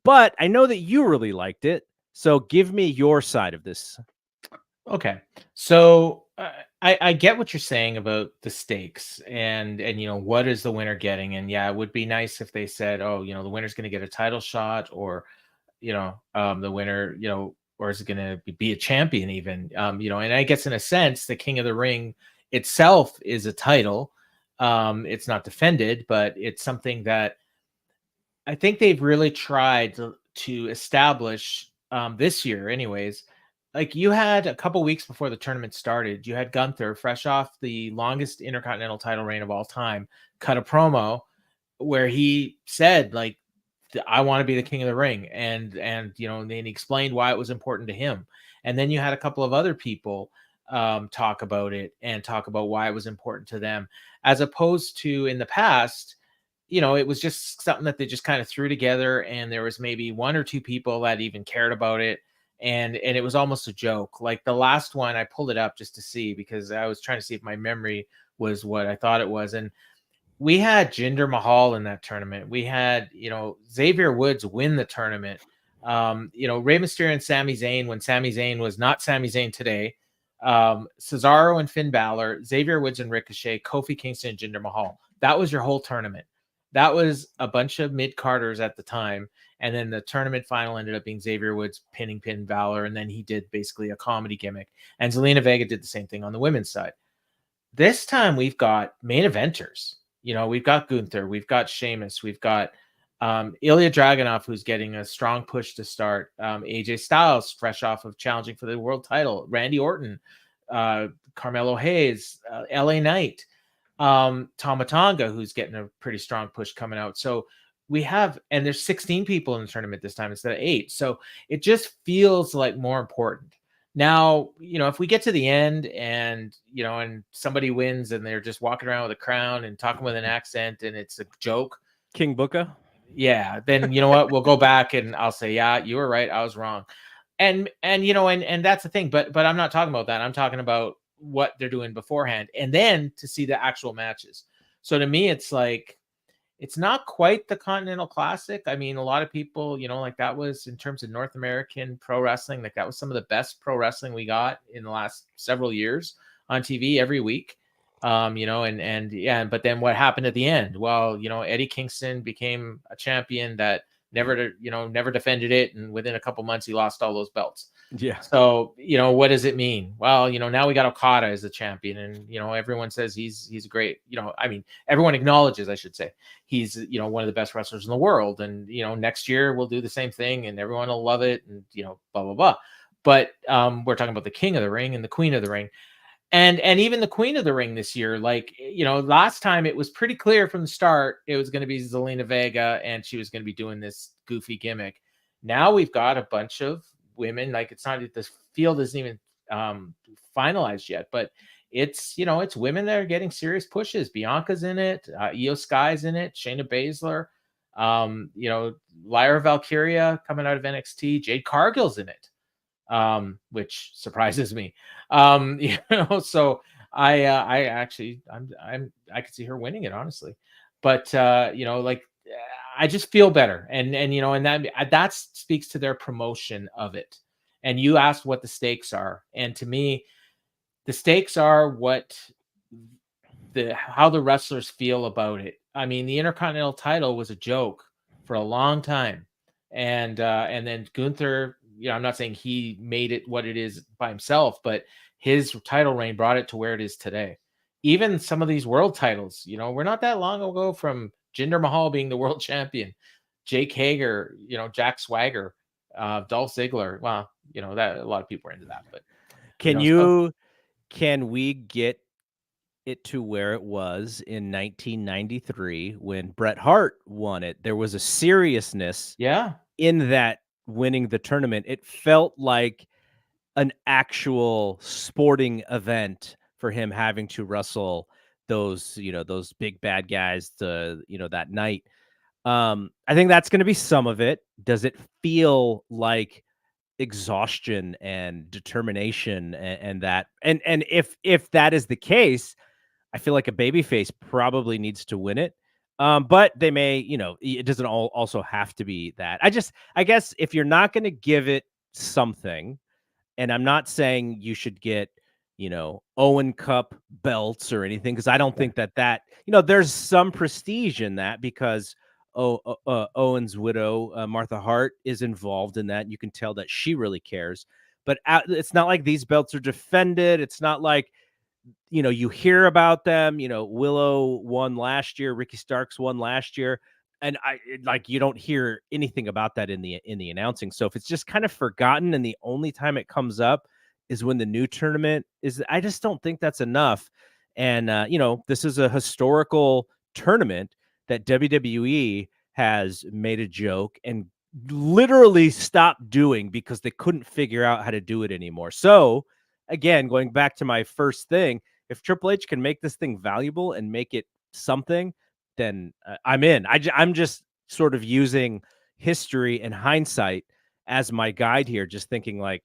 But I know that you really liked it. So give me your side of this. Okay. So I get what you're saying about the stakes and what is the winner getting? And yeah, it would be nice if they said, oh, the winner's going to get a title shot, or the winner, or is it going to be a champion even? And I guess in a sense, the King of the Ring itself is a title. It's not defended, but it's something that I think they've really tried to establish this year anyways. Like, you had a couple weeks before the tournament started, you had Gunther, fresh off the longest Intercontinental title reign of all time, cut a promo where he said, like, I want to be the King of the Ring, and then he explained why it was important to him. And then you had a couple of other people talk about it and talk about why it was important to them, as opposed to in the past, it was just something that they just kind of threw together, and there was maybe one or two people that even cared about it. And it was almost a joke. Like the last one, I pulled it up just to see, because I was trying to see if my memory was what I thought it was. And we had Jinder Mahal in that tournament. We had, Xavier Woods win the tournament. Rey Mysterio and Sami Zayn, when Sami Zayn was not Sami Zayn today. Cesaro and Finn Balor, Xavier Woods and Ricochet, Kofi Kingston and Jinder Mahal. That was your whole tournament. That was a bunch of mid-carders at the time. And then the tournament final ended up being Xavier Woods pinning Finn Balor. And then he did basically a comedy gimmick. And Zelina Vega did the same thing on the women's side. This time we've got main eventers. We've got Gunther, we've got Sheamus, we've got Ilya Dragunov, who's getting a strong push to start. AJ Styles, fresh off of challenging for the world title. Randy Orton, Carmelo Hayes, LA Knight, Tama Tonga, who's getting a pretty strong push coming out. So we have, and there's 16 people in the tournament this time instead of 8. So it just feels like more important. Now, if we get to the end and, and somebody wins and they're just walking around with a crown and talking with an accent and it's a joke. King Booker. Yeah. Then, you know what, we'll go back and I'll say, yeah, you were right. I was wrong. And that's the thing, but I'm not talking about that. I'm talking about what they're doing beforehand, and then to see the actual matches. So to me, it's like, it's not quite the Continental Classic. I mean, a lot of people, like that was, in terms of North American pro wrestling, like that was some of the best pro wrestling we got in the last several years on TV every week. But then what happened at the end? Well, Eddie Kingston became a champion that never defended it. And within a couple months, he lost all those belts. Yeah. So, what does it mean? Well, now we got Okada as the champion, and, everyone says he's a great, everyone acknowledges, I should say, he's, one of the best wrestlers in the world. And, next year we'll do the same thing and everyone will love it, and, blah, blah, blah. But we're talking about the King of the Ring and the Queen of the Ring. And even the Queen of the Ring this year, like, last time it was pretty clear from the start, it was going to be Zelina Vega, and she was going to be doing this goofy gimmick. Now we've got a bunch of women. Like, it's not, the field isn't even finalized yet, but it's, it's women that are getting serious pushes. Bianca's in it. Io Sky's in it. Shayna Baszler, Lyra Valkyria coming out of NXT. Jade Cargill's in it. Which surprises me. So I actually, I could see her winning it, honestly, but I just feel better. And that speaks to their promotion of it. And you asked what the stakes are. And to me, the stakes are how the wrestlers feel about it. I mean, the Intercontinental title was a joke for a long time. And then Gunther, I'm not saying he made it what it is by himself, but his title reign brought it to where it is today. Even some of these world titles, we're not that long ago from Jinder Mahal being the world champion, Jake Hager, Jack Swagger, Dolph Ziggler. Well, that a lot of people are into that, but can we get it to where it was in 1993 when Bret Hart won it? There was a seriousness in that winning the tournament. It felt like an actual sporting event for him having to wrestle those, those big bad guys that night. I think that's going to be some of it. Does it feel like exhaustion and determination and that, and if that is the case, I feel like a babyface probably needs to win it. But they may, it doesn't also have to be that. I guess if you're not going to give it something, and I'm not saying you should get, Owen Cup belts or anything, because I don't think that there's some prestige in that, because Owen's widow, Martha Hart, is involved in that. You can tell that she really cares. But it's not like these belts are defended. It's not like, you hear about them. Willow won last year. Ricky Starks won last year. And you don't hear anything about that in the announcing. So if it's just kind of forgotten and the only time it comes up is when the new tournament is, I just don't think that's enough. And, this is a historical tournament that WWE has made a joke and literally stopped doing because they couldn't figure out how to do it anymore. So again, going back to my first thing, if Triple H can make this thing valuable and make it something, then I'm in. I'm just sort of using history and hindsight as my guide here, just thinking like,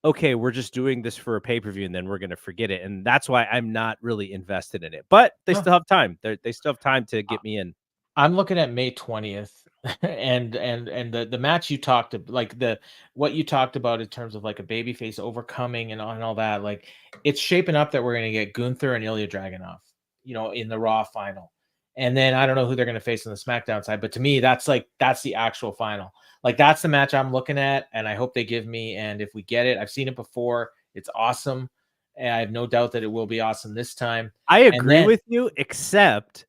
okay, we're just doing this for a pay-per-view and then we're going to forget it. And that's why I'm not really invested in it. But they still have time. They still have time to get me in. I'm looking at May 20th, and the match you talked about, like what you talked about in terms of like a babyface overcoming and all that, like it's shaping up that we're going to get Gunther and Ilya Dragunov, in the Raw final. And then I don't know who they're going to face on the SmackDown side, but to me, that's the actual final. Like that's the match I'm looking at, and I hope they give me. And if we get it, I've seen it before. It's awesome, and I have no doubt that it will be awesome this time. I agree with you, except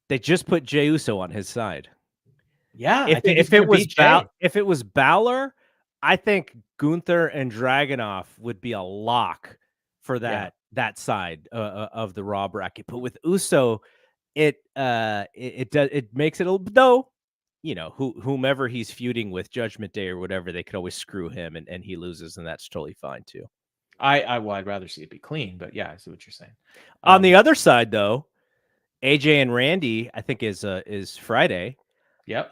they just put Jey Uso on his side. Yeah, if it was Balor, I think Gunther and Dragunov would be a lock for that side of the Raw bracket. But with Uso, it makes it a little, though, whomever he's feuding with, Judgment Day or whatever, they could always screw him and he loses, and that's totally fine too. I'd rather see it be clean, but yeah, I see what you're saying. On the other side, though, AJ and Randy, I think is Friday. Yep.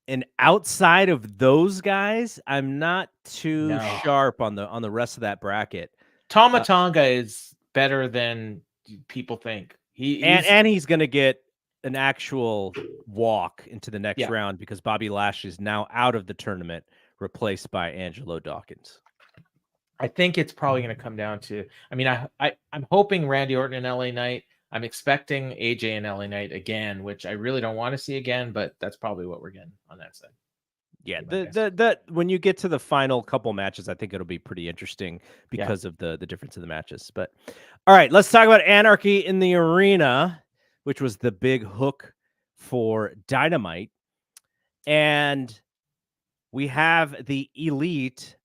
And outside of those guys, I'm not too sharp on the rest of that bracket. Tama Tonga is better than people think. He's going to get an actual walk into the next round because Bobby Lashley is now out of the tournament, replaced by Angelo Dawkins. I think it's probably going to come down to, I mean, I'm hoping Randy Orton and LA Knight. I'm expecting AJ and LA Knight again, which I really don't want to see again, but that's probably what we're getting on that side. Yeah, when you get to the final couple matches, I think it'll be pretty interesting because of the difference in the matches. But all right, let's talk about Anarchy in the Arena, which was the big hook for Dynamite. And we have the Elite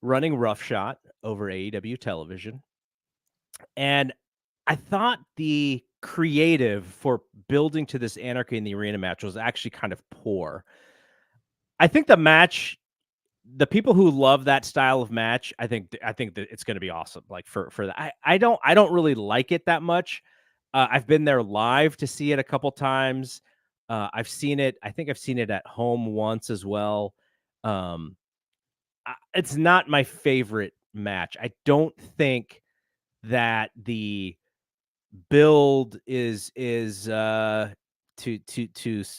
running roughshod over AEW television. And I thought the creative for building to this Anarchy in the Arena match was actually kind of poor. I think the match, the people who love that style of match, I think that it's going to be awesome. Like for that, I don't really like it that much. I've been there live to see it a couple times. I've seen it. I think I've seen it at home once as well. It's not my favorite match. I don't think that the build is to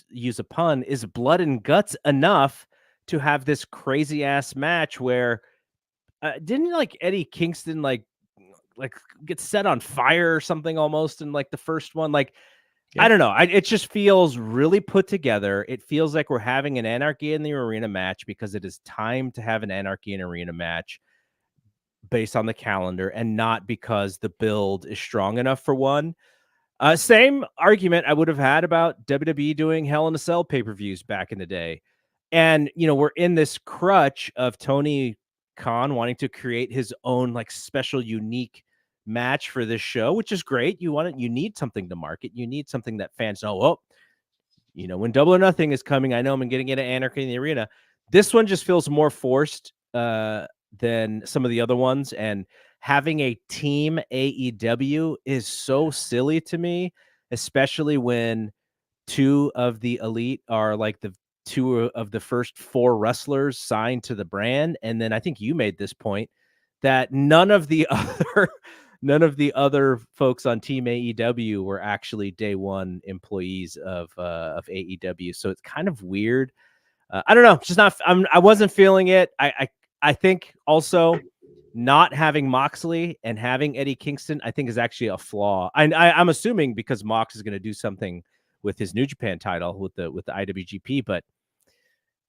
use a pun, is blood and guts enough to have this crazy ass match where didn't like Eddie Kingston like get set on fire or something almost in like the first one? Like, I don't know. It just feels really put together. It feels like we're having an Anarchy in the Arena match because it is time to have an Anarchy in Arena match based on the calendar, and not because the build is strong enough for one. Same argument I would have had about WWE doing Hell in a Cell pay-per-views back in the day. And, we're in this crutch of Tony Khan wanting to create his own like special, unique match for this show, which is great. You need something to market. You need something that fans know, oh, when Double or Nothing is coming, I know I'm getting into Anarchy in the Arena. This one just feels more forced than some of the other ones. And having a team AEW is so silly to me, especially when 2 of the elite are like the 2 of the first 4 wrestlers signed to the brand, and then I think you made this point that none of the other folks on Team AEW were actually day 1 employees of AEW, so it's kind of weird. I don't know, just not I wasn't feeling it. I think also not having Moxley and having Eddie Kingston, I think is actually a flaw. I'm assuming because Mox is going to do something with his New Japan title with the IWGP, but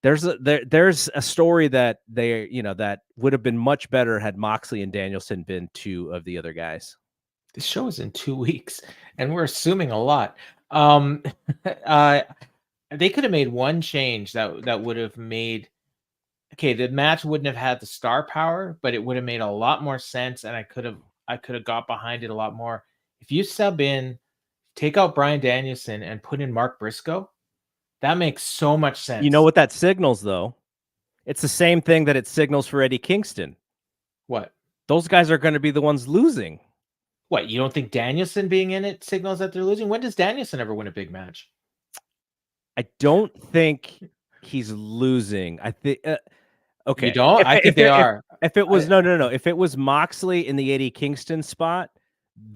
there's a story that that would have been much better had Moxley and Danielson been 2 of the other guys. This show is in 2 weeks, and we're assuming a lot. They could have made one change that would have made. Okay, the match wouldn't have had the star power, but it would have made a lot more sense, and I could have got behind it a lot more. If you sub in, take out Bryan Danielson and put in Mark Briscoe, that makes so much sense. You know what that signals, though? It's the same thing that it signals for Eddie Kingston. What? Those guys are going to be the ones losing. What, you don't think Danielson being in it signals that they're losing? When does Danielson ever win a big match? I don't think he's losing. I think okay. You don't? I think they are. If it was no. If it was Moxley in the Eddie Kingston spot,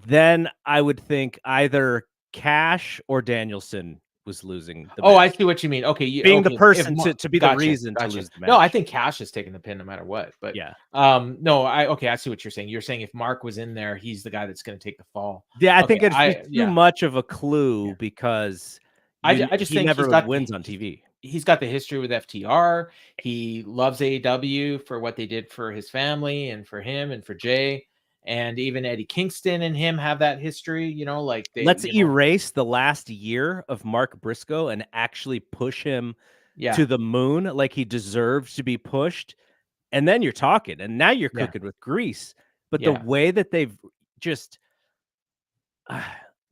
then I would think either Cash or Danielson was losing. The match. I see what you mean. Okay, being the person to be the reason to lose the match. No, I think Cash is taking the pin no matter what. But yeah, no, I see what you're saying. You're saying if Mark was in there, he's the guy that's going to take the fall. Yeah, I think it's too much of a clue because I just think never wins on TV. He's got the history with FTR. He loves AEW for what they did for his family and for him and for Jay. And even Eddie Kingston and him have that history, like let's erase the last year of Mark Briscoe and actually push him to the moon like he deserves to be pushed. And then you're talking, and now you're cooking with grease. But the way that they've just,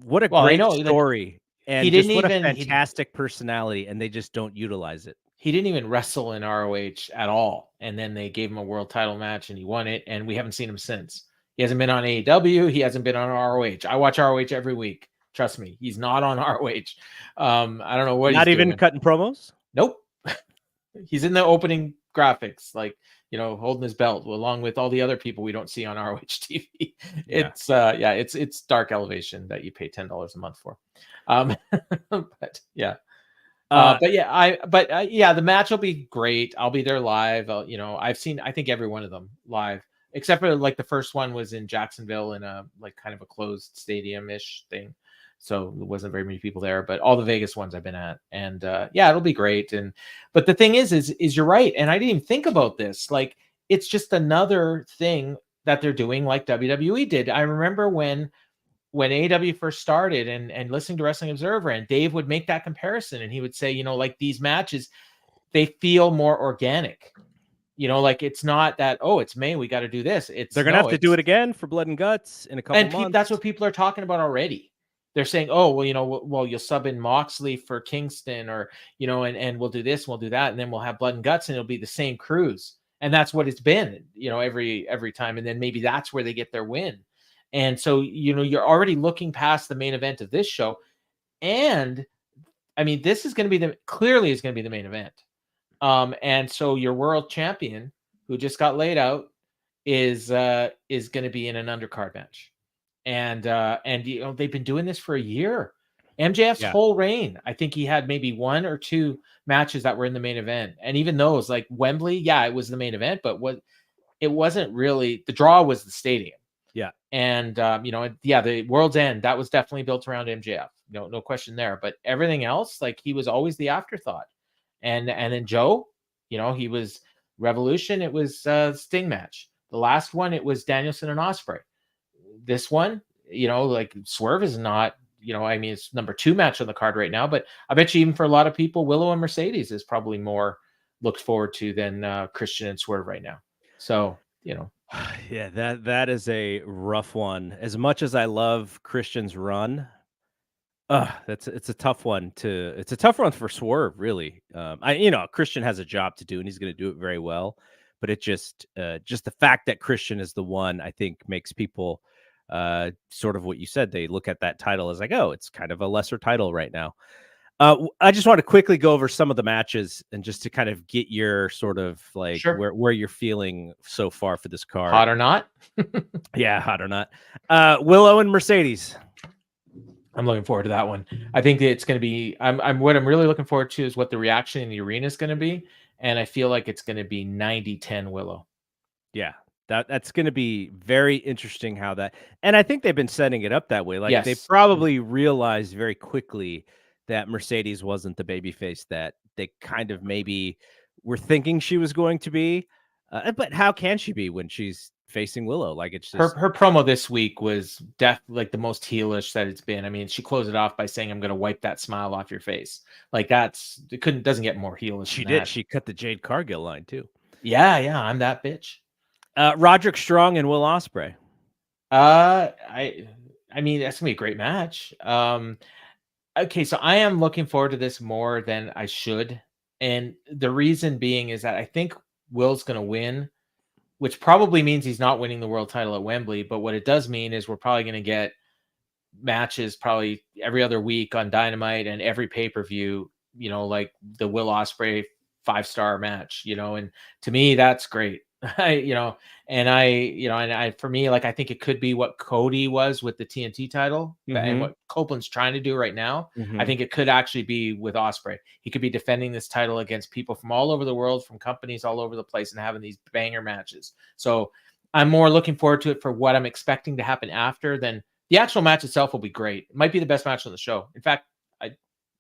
what a great story. And he didn't what a fantastic personality, and they just don't utilize it. He didn't even wrestle in ROH at all. And then they gave him a world title match and he won it. And we haven't seen him since. He hasn't been on AEW. He hasn't been on ROH. I watch ROH every week. Trust me. He's not on ROH. I don't know what not he's even doing. Cutting promos? Nope. He's in the opening graphics, like, holding his belt along with all the other people we don't see on ROH TV. It's it's Dark Elevation that you pay $10 a month for. But yeah. The match will be great. I'll be there live. I've seen, I think, every one of them live, except for like the first one was in Jacksonville in a like kind of a closed stadium-ish thing. So there wasn't very many people there, but all the Vegas ones I've been at, and it'll be great. But the thing is you're right. And I didn't even think about this. Like, it's just another thing that they're doing like WWE did. I remember when AEW first started and listening to Wrestling Observer, and Dave would make that comparison, and he would say, like, these matches, they feel more organic. Like, it's not that, it's May, we got to do this. They're going to have to do it again for Blood and Guts in a couple months. That's what people are talking about already. They're saying, you'll sub in Moxley for Kingston, or, and we'll do this, and we'll do that. And then we'll have Blood and Guts, and it'll be the same crews. And that's what it's been, every time. And then maybe that's where they get their win. And so, you're already looking past the main event of this show. And I mean, this is going to be clearly is going to be the main event. And so your world champion who just got laid out is going to be in an undercard match. And they've been doing this for a year. MJF's whole reign, I think he had maybe 1 or 2 matches that were in the main event. And even those, like Wembley, it was the main event, but it wasn't really, the draw was the stadium. Yeah. And, the World's End, that was definitely built around MJF. No question there. But everything else, like, he was always the afterthought. And then Joe, he was Revolution. It was Sting match. The last one, it was Danielson and Ospreay. This one, like, Swerve is not, it's number 2 match on the card right now. But I bet you even for a lot of people, Willow and Mercedes is probably more looked forward to than Christian and Swerve right now. So, Yeah, that is a rough one. As much as I love Christian's run, it's a tough one for Swerve, really. Christian has a job to do, and he's going to do it very well. but it just the fact that Christian is the one, I think, makes people sort of what you said. They look at that title as like, oh, it's kind of a lesser title right now. I just want to quickly go over some of the matches and just to kind of get your sort of like where you're feeling so far for this card. Hot or not? Yeah, hot or not. Willow and Mercedes. I'm looking forward to that one. I think that it's going to be. What I'm really looking forward to is what the reaction in the arena is going to be, and I feel like it's going to be 90-10 Willow. Yeah, that's going to be very interesting how that. And I think they've been setting it up that way. Like they probably realized very quickly that Mercedes wasn't the babyface that they kind of maybe were thinking she was going to be. But how can she be when she's facing Willow? Like it's just her promo this week was like the most heelish that it's been. I mean, she closed it off by saying, "I'm going to wipe that smile off your face." Like doesn't get more heelish. She did. She cut the Jade Cargill line too. Yeah, I'm that bitch. Roderick Strong and Will Ospreay. I mean, that's gonna be a great match. Okay, so I am looking forward to this more than I should, and the reason being is that I think Will's gonna win, which probably means he's not winning the world title at Wembley. But what it does mean is we're probably gonna get matches probably every other week on Dynamite and every pay-per-view. You know, like the Will Ospreay 5-star match. You know, and to me that's great. For me, like I think it could be what Cody was with the TNT title and what Copeland's trying to do right now. I think it could actually be with Ospreay. He could be defending this title against people from all over the world, from companies all over the place, and having these banger matches. So I'm more looking forward to it for what I'm expecting to happen after than the actual match itself will be great. It might be the best match on the show. In fact,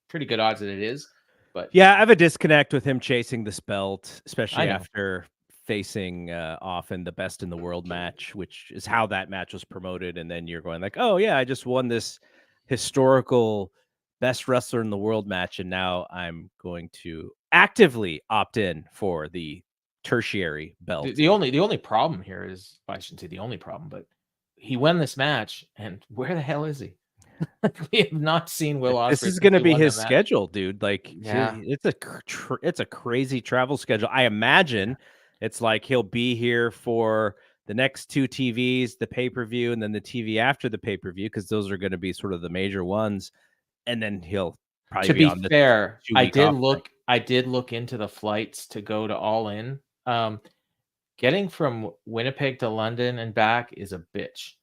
pretty good odds that it is. But yeah, I have a disconnect with him chasing this belt, especially after facing off in the best in the world match, which is how that match was promoted. And then you're going like, oh yeah, I just won this historical best wrestler in the world match. And now I'm going to actively opt in for the tertiary belt. The only problem here is, well, I shouldn't say the only problem, but he won this match. And where the hell is he? We have not seen Will Ospreay. This is going to be his schedule, dude. Like, yeah, it's a crazy travel schedule. I imagine it's like he'll be here for the next 2 TVs, the pay-per-view, and then the TV after the pay-per-view, because those are going to be sort of the major ones. And then he'll probably be on the fair. I did look into the flights to go to All In. Getting from Winnipeg to London and back is a bitch.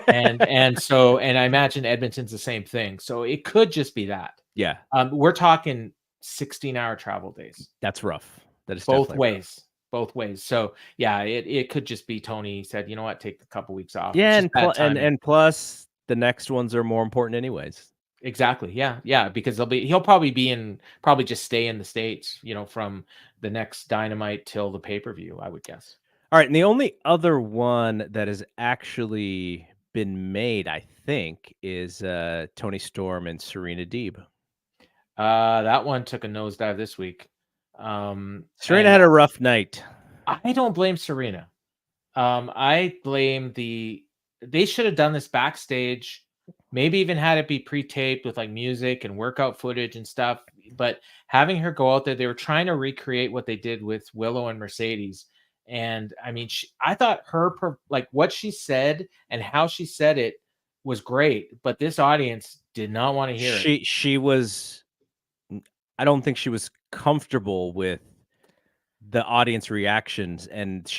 and I imagine Edmonton's the same thing. So it could just be that. Yeah. We're talking 16-hour travel days. That's rough. That is both ways. Rough. Both ways. So yeah, it could just be Tony said, you know what, take a couple weeks off. Yeah, and plus the next ones are more important anyways. Exactly. Yeah, because he'll probably just stay in the States, you know, from the next Dynamite till the pay-per-view, I would guess. All right, and the only other one that has actually been made, I think, is Tony Storm and Serena Deeb. That one took a nosedive this week. Serena had a rough night. I don't blame Serena. I blame they should have done this backstage, maybe even had it be pre-taped with like music and workout footage and stuff. But having her go out there, they were trying to recreate what they did with Willow and Mercedes. And I mean, I thought like what she said and how she said it was great, but this audience did not want to hear it. She was, I don't think she was comfortable with the audience reactions, and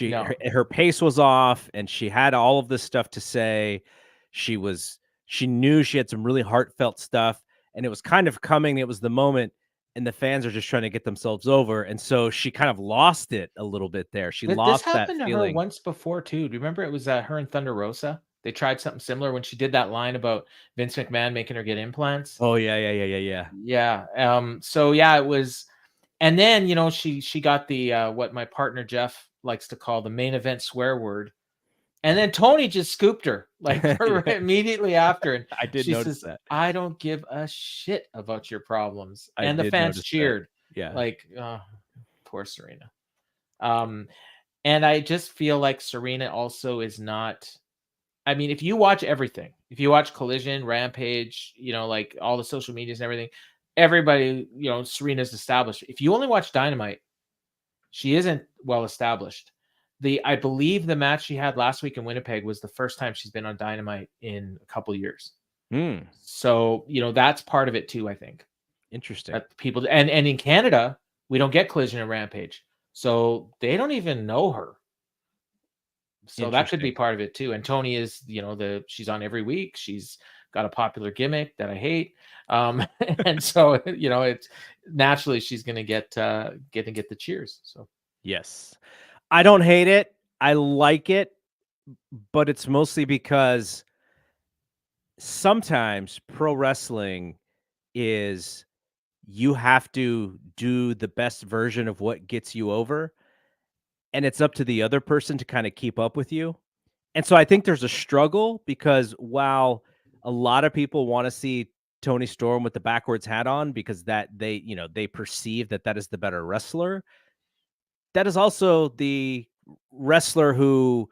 her pace was off, and she had all of this stuff to say. She knew she had some really heartfelt stuff, and it was kind of coming. It was the moment. And the fans are just trying to get themselves over, and so she kind of lost it a little bit there. This happened to her once before too. Do you remember? It was her and Thunder Rosa. They tried something similar when she did that line about Vince McMahon making her get implants. Oh yeah. So yeah, it was, and then you know she got the what my partner Jeff likes to call the main event swear word. And then Tony just scooped her like immediately after. And I did notice that. I don't give a shit about your problems. And the fans cheered. That. Yeah. Like, poor Serena. And I just feel like Serena also is not. I mean, if you watch everything, if you watch Collision, Rampage, you know, like all the social medias and everything, everybody, you know, Serena's established. If you only watch Dynamite, she isn't well established. I believe the match she had last week in Winnipeg was the first time she's been on Dynamite in a couple of years. So, that's part of it too, I think. Interesting. That people and in Canada, we don't get Collision and Rampage. So they don't even know her. So that could be part of it too. And Tony is, she's on every week. She's got a popular gimmick that I hate. And so, it's naturally she's going to get the cheers. So, yes, I don't hate it. I like it, but it's mostly because sometimes pro wrestling is you have to do the best version of what gets you over, and it's up to the other person to kind of keep up with you. And so I think there's a struggle because while a lot of people want to see Tony Storm with the backwards hat on because that they perceive that is the better wrestler, that is also the wrestler who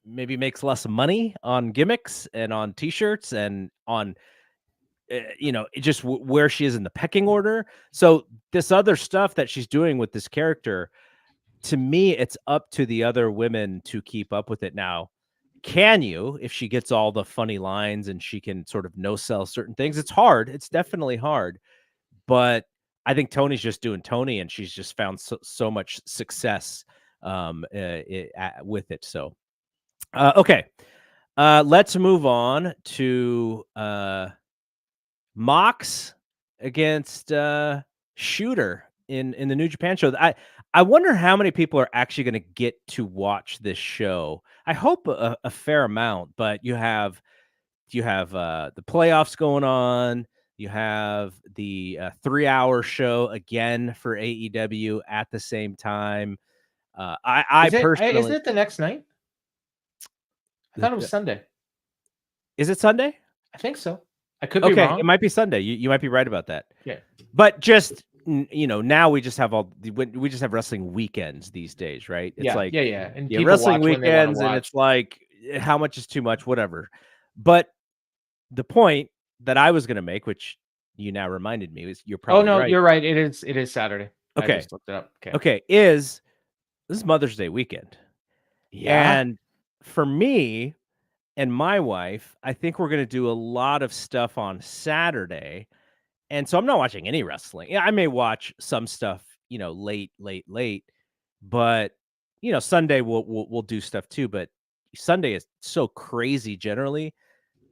maybe makes less money on gimmicks and on t-shirts and on just where she is in the pecking order. So this other stuff that she's doing with this character, to me, it's up to the other women to keep up with it. Now, can you, if she gets all the funny lines and she can sort of no sell certain things? It's hard. It's definitely hard. But I think Tony's just doing Tony, and she's just found so much success with it. So, okay. Let's move on to Mox against Shooter in the New Japan show. I wonder how many people are actually going to get to watch this show. I hope a fair amount, but you have the playoffs going on. You have the 3-hour show again for AEW at the same time. Personally, isn't it the next night? I thought it was Sunday. Is it Sunday? I think so. I could be wrong. It might be Sunday. You might be right about that. Yeah. But just now we just have wrestling weekends these days, right? It's and wrestling weekends, and it's like how much is too much, whatever. But the point that I was going to make, which you now reminded me, is you're probably right. You're right. It is Saturday. Okay. I just looked it up. Okay. This is Mother's Day weekend. Yeah. And for me and my wife, I think we're going to do a lot of stuff on Saturday. And so I'm not watching any wrestling. Yeah, I may watch some stuff, late, but Sunday we'll do stuff too. But Sunday is so crazy generally.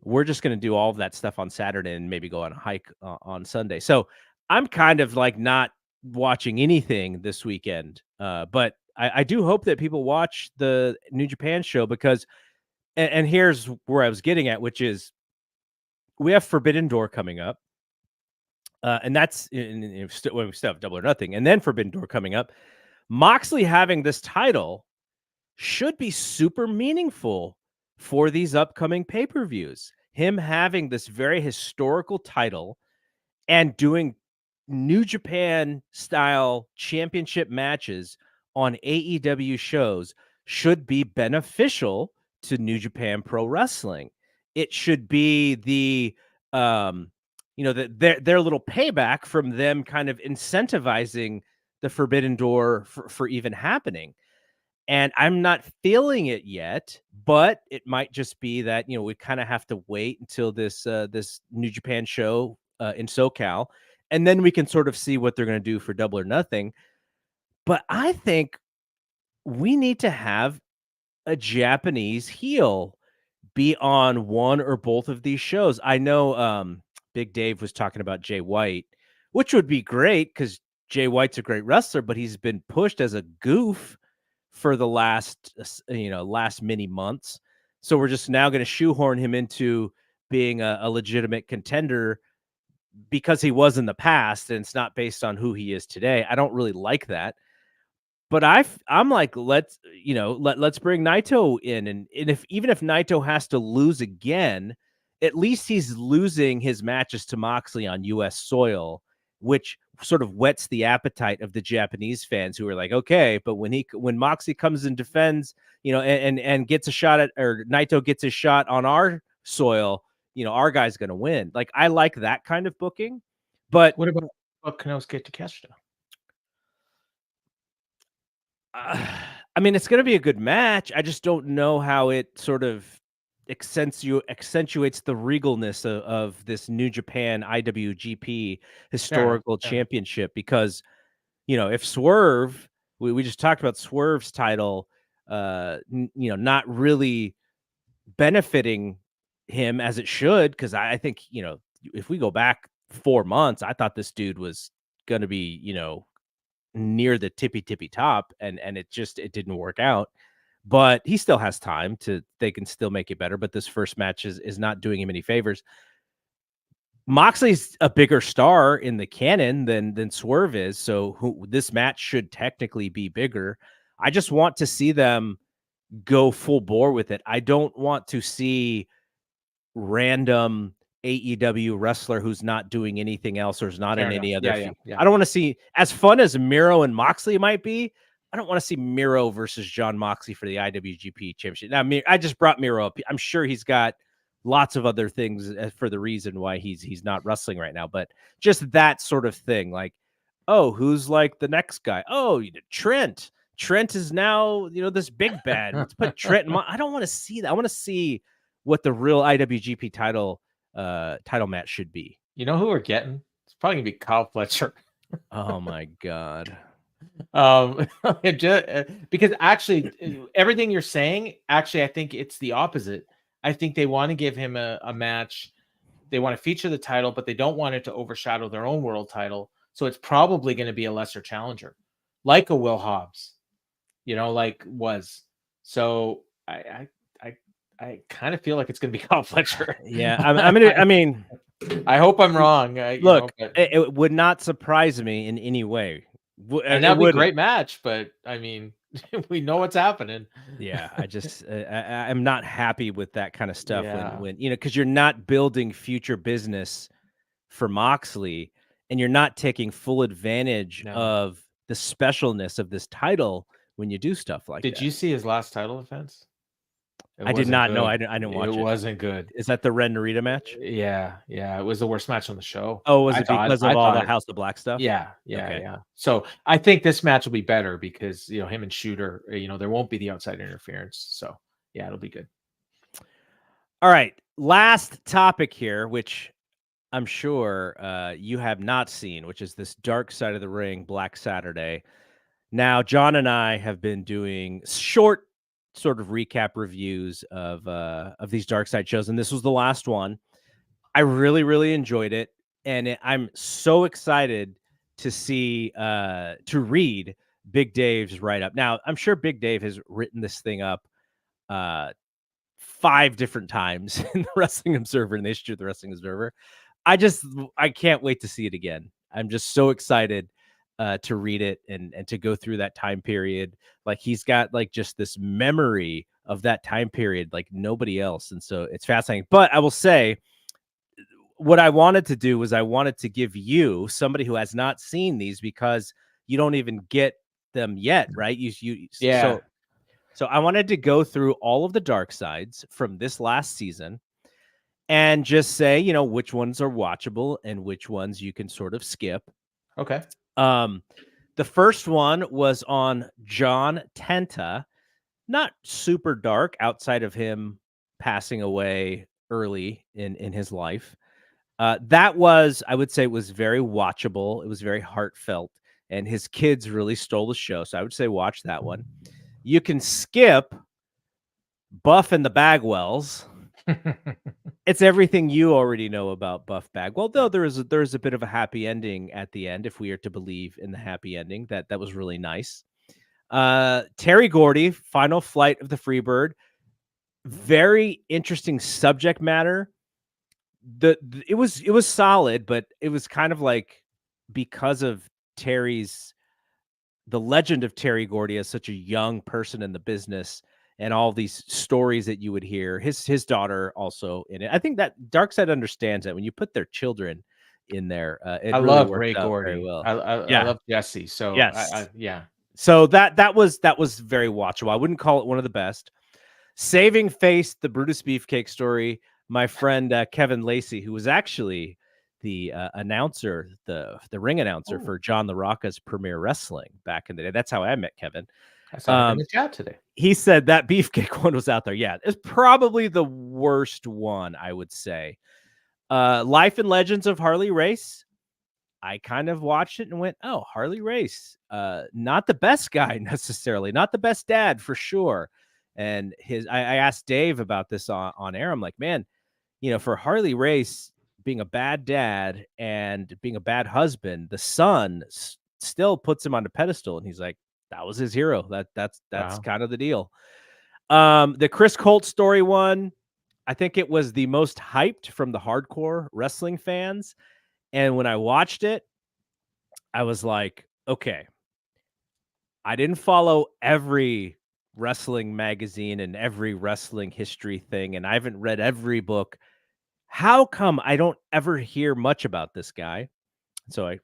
We're just going to do all of that stuff on Saturday and maybe go on a hike on Sunday. So I'm kind of like not watching anything this weekend. But I do hope that people watch the New Japan show because, and here's where I was getting at, which is we have Forbidden Door coming up. And that's we still have Double or Nothing, and then Forbidden Door coming up. Moxley having this title should be super meaningful for these upcoming pay-per-views. Him having this very historical title and doing New Japan style championship matches on AEW shows should be beneficial to New Japan Pro Wrestling. It should be the their little payback from them kind of incentivizing the Forbidden Door for even happening. And I'm not feeling it yet, but it might just be that, we kind of have to wait until this New Japan show in SoCal, and then we can sort of see what they're going to do for Double or Nothing. But I think we need to have a Japanese heel be on one or both of these shows. I know Big Dave was talking about Jay White, which would be great because Jay White's a great wrestler, but he's been pushed as a goof for the last many months. So we're just now going to shoehorn him into being a legitimate contender because he was in the past, and it's not based on who he is today. I don't really like that. But I'm like, let's bring Naito in, and even if Naito has to lose again, at least he's losing his matches to Moxley on U.S. soil, which sort of whets the appetite of the Japanese fans who are like, okay, but when Moxley comes and defends, and gets a shot at, or Naito gets a shot on our soil, our guy's going to win. Like, I like that kind of booking. But what about Konosuke Takeshita? I mean, it's going to be a good match. I just don't know how it sort of accentuates the regalness of this New Japan IWGP Fair enough. historical Fair enough. championship. Because, if Swerve, we just talked about Swerve's title, not really benefiting him as it should. Because I think, if we go back 4 months, I thought this dude was going to be, near the tippy top, and it didn't work out. But he still has time they can still make it better. But this first match is not doing him any favors. Moxley's a bigger star in the canon than Swerve is, so this match should technically be bigger. I just want to see them go full bore with it. I don't want to see random AEW wrestler who's not doing anything else or is not in any other. I don't want to see, as fun as Miro and Moxley might be, I don't want to see Miro versus John Moxley for the IWGP Championship. Now, I just brought Miro up. I'm sure he's got lots of other things for the reason why he's not wrestling right now, but just that sort of thing. Like, oh, who's like the next guy? Oh, Trent. Trent is now, this big bad. Let's put Trent in I don't want to see that. I want to see what the real IWGP title match should be. You know who we're getting? It's probably gonna be Kyle Fletcher. Oh my God. Because actually everything you're saying, actually, I think it's the opposite. I think they want to give him a match. They want to feature the title, but they don't want it to overshadow their own world title. So it's probably going to be a lesser challenger, like a Will Hobbs, like was. So I kind of feel like it's going to be Kyle Fletcher. Yeah, I mean, I hope I'm wrong. Look, it would not surprise me in any way. And that'd be a great match, but I mean, we know what's happening. Yeah, I just I'm not happy with that kind of stuff when because you're not building future business for Moxley, and you're not taking full advantage of the specialness of this title when you do stuff like that. Did you see his last title defense? I did not know. I didn't watch it. It wasn't good. Is that the Ren Narita match? Yeah. It was the worst match on the show. Oh, was it because of all the House of Black stuff? Yeah. So I think this match will be better because him and Shooter, there won't be the outside interference. So yeah, it'll be good. All right, last topic here, which I'm sure you have not seen, which is this Dark Side of the Ring Black Saturday. Now, John and I have been doing short sort of recap reviews of these Dark Side shows, and this was the last one. I really, really enjoyed it, and I'm so excited to see to read Big Dave's write-up. Now, I'm sure Big Dave has written this thing up 5 different times in the Wrestling Observer, in the issue of the Wrestling Observer. I can't wait to see it again. I'm just so excited to read it and to go through that time period. Like, he's got like just this memory of that time period like nobody else. And so it's fascinating. But I will say, what I wanted to do was I wanted to give you, somebody who has not seen these, because you don't even get them yet, right? So I wanted to go through all of the Dark Sides from this last season and just say, which ones are watchable and which ones you can sort of skip. Okay. The first one was on John Tenta. Not super dark outside of him passing away early in his life. That was, I would say, was very watchable. It was very heartfelt, and his kids really stole the show. So I would say watch that one. You can skip Buff and the Bagwells. It's everything you already know about Buff Bagwell, though there is a bit of a happy ending at the end, if we are to believe in the happy ending. That was really nice. Terry Gordy, Final Flight of the Freebird. Very interesting subject matter. It was solid, but it was kind of like, because of the legend of Terry Gordy as such a young person in the business, and all these stories that you would hear, his daughter also in it. I think that Darkseid understands that when you put their children in there. I really love Ray Gordy. Well. I love Jesse. So yes. Yeah. So that was very watchable. I wouldn't call it one of the best. Saving Face, the Brutus Beefcake story. My friend Kevin Lacey, who was actually the announcer, the ring announcer for John LaRocca's Premier Wrestling back in the day. That's how I met Kevin. I saw it in the chat today. He said that beefcake one was out there. Yeah, it's probably the worst one, I would say. Life and Legends of Harley Race. I kind of watched it and went, oh, Harley Race. Not the best guy necessarily, not the best dad for sure. And I asked Dave about this on air. I'm like, man, for Harley Race being a bad dad and being a bad husband, the son still puts him on the pedestal. And he's like, that was his hero. That's Wow. kind of the deal. The Chris Colt story one, I think it was the most hyped from the hardcore wrestling fans. And when I watched it, I was like, okay, I didn't follow every wrestling magazine and every wrestling history thing, and I haven't read every book. How come I don't ever hear much about this guy? So I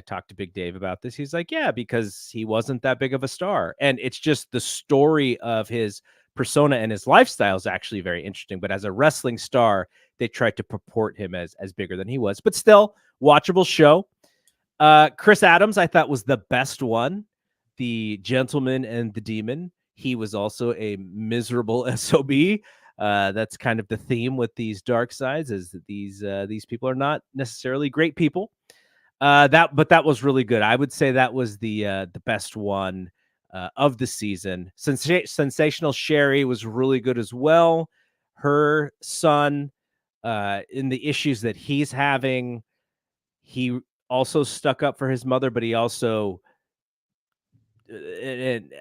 talked to Big Dave about this. He's like, yeah, because he wasn't that big of a star. And it's just the story of his persona and his lifestyle is actually very interesting. But as a wrestling star, they tried to purport him as bigger than he was. But still, watchable show. Chris Adams, I thought, was the best one. The Gentleman and the Demon. He was also a miserable SOB. That's kind of the theme with these dark sides, is that these people are not necessarily great people. But that was really good. I would say that was the best one of the season. Sensational Sherry was really good as well. Her son, in the issues that he's having, he also stuck up for his mother, but he also and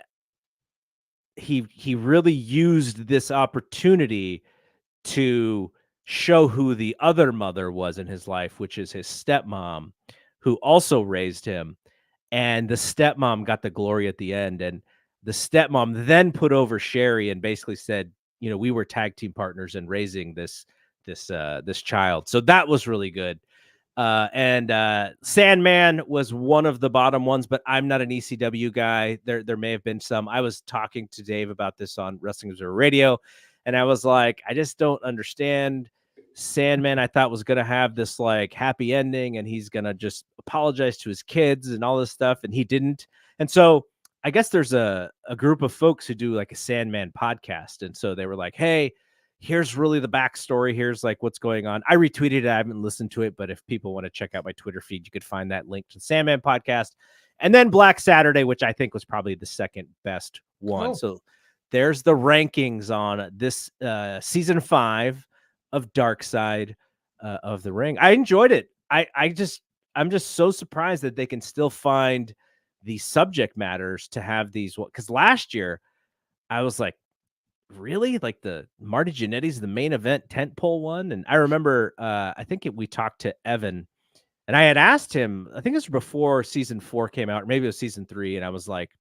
he really used this opportunity to show who the other mother was in his life, which is his stepmom, who also raised him. And the stepmom got the glory at the end. And the stepmom then put over Sherry and basically said, we were tag team partners in raising this child. So that was really good. And Sandman was one of the bottom ones, but I'm not an ECW guy. There may have been some. I was talking to Dave about this on Wrestling Observer Radio, and I was like, I just don't understand. Sandman, I thought, was going to have this like happy ending, and he's going to just apologize to his kids and all this stuff, and he didn't. And so I guess there's a group of folks who do like a Sandman podcast, and so they were like, hey, here's really the backstory. Here's like what's going on. I retweeted it. I haven't listened to it, but if people want to check out my Twitter feed, you could find that link to the Sandman podcast. And then Black Saturday, which I think was probably the second best one. Oh. So there's the rankings on this season 5 of Dark Side of the Ring. I enjoyed it. I'm just so surprised that they can still find the subject matters to have these, because last year I was like, really, like the Marty Jannetty's the main event tentpole one. And I remember I think we talked to Evan, and I had asked him, I think this was before season 4 came out, or maybe it was season 3, and I was like,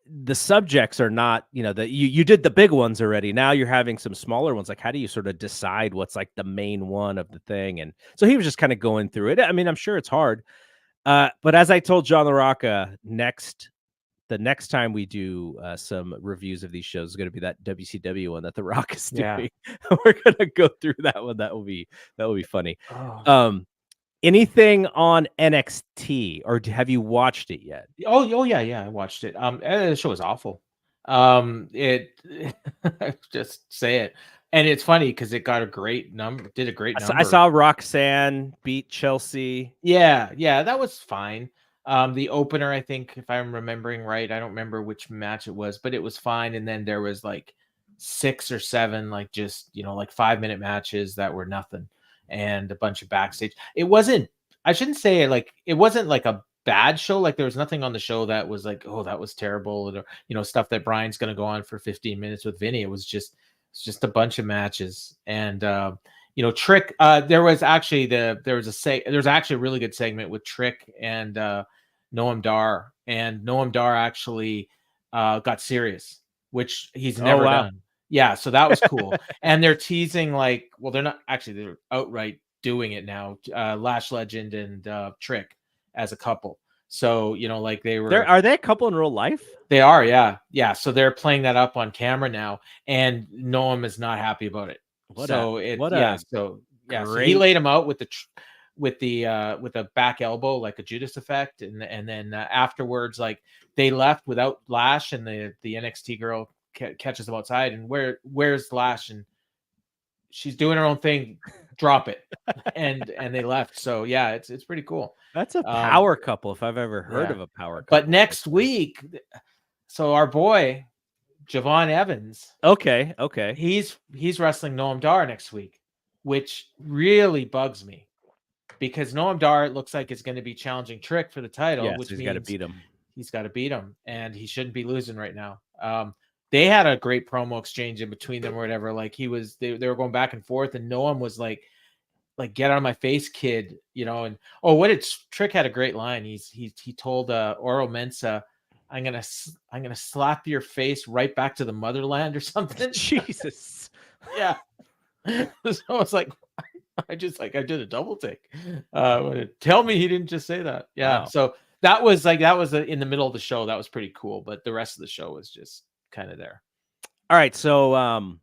the subjects are not, that you did the big ones already. Now you're having some smaller ones. Like, how do you sort of decide what's like the main one of the thing? And so he was just kind of going through it. I mean, I'm sure it's hard. But as I told John LaRocca, the next time we do some reviews of these shows is going to be that WCW one that The Rock is doing. Yeah. We're going to go through that one. That will be funny. Oh. Anything on NXT, or have you watched it yet? Oh yeah, I watched it. The show was awful. Just say it. And it's funny because it got a great number. Did a great number. I saw Roxanne beat Chelsea. Yeah, that was fine. The opener, I think, if I'm remembering right, I don't remember which match it was, but it was fine. And then there was like 6 or 7, like just, like 5-minute matches that were nothing, and a bunch of backstage. It wasn't like a bad show. Like there was nothing on the show that was like, oh, that was terrible, or, stuff that Brian's going to go on for 15 minutes with Vinny. It's just a bunch of matches. And, Trick, there was actually a really good segment with Trick and Noam Dar, and Noam Dar actually got serious, which he's never done. Yeah, so that was cool. And they're teasing they're outright doing it now. Lash Legend and Trick as a couple. So, like are they a couple in real life? They are, yeah. So they're playing that up on camera now, and Noam is not happy about it. So he laid him out with with a back elbow, like a Judas effect, and then afterwards, like they left without Lash, and the NXT girl catches them outside, and where's Lash, and she's doing her own thing, drop it, and they left. So yeah, it's pretty cool. That's a power couple if I've ever heard of a power couple. But next week, so our boy Javon Evans, okay, he's wrestling Noam Dar next week, which really bugs me, because Noam Dar, it looks like, is going to be challenging Trick for the title, which he's means got to beat him. He's got to beat him, and he shouldn't be losing right now. They had a great promo exchange in between them or whatever. Like they were going back and forth, and Noam was like get out of my face, kid, and Trick had a great line. He told Oro Mensah, I'm gonna slap your face right back to the motherland or something. Jesus. Yeah. So I was like, I did a double take. Tell me he didn't just say that. Yeah. Wow. So that was in the middle of the show. That was pretty cool, but the rest of the show was just kind of there. All right, so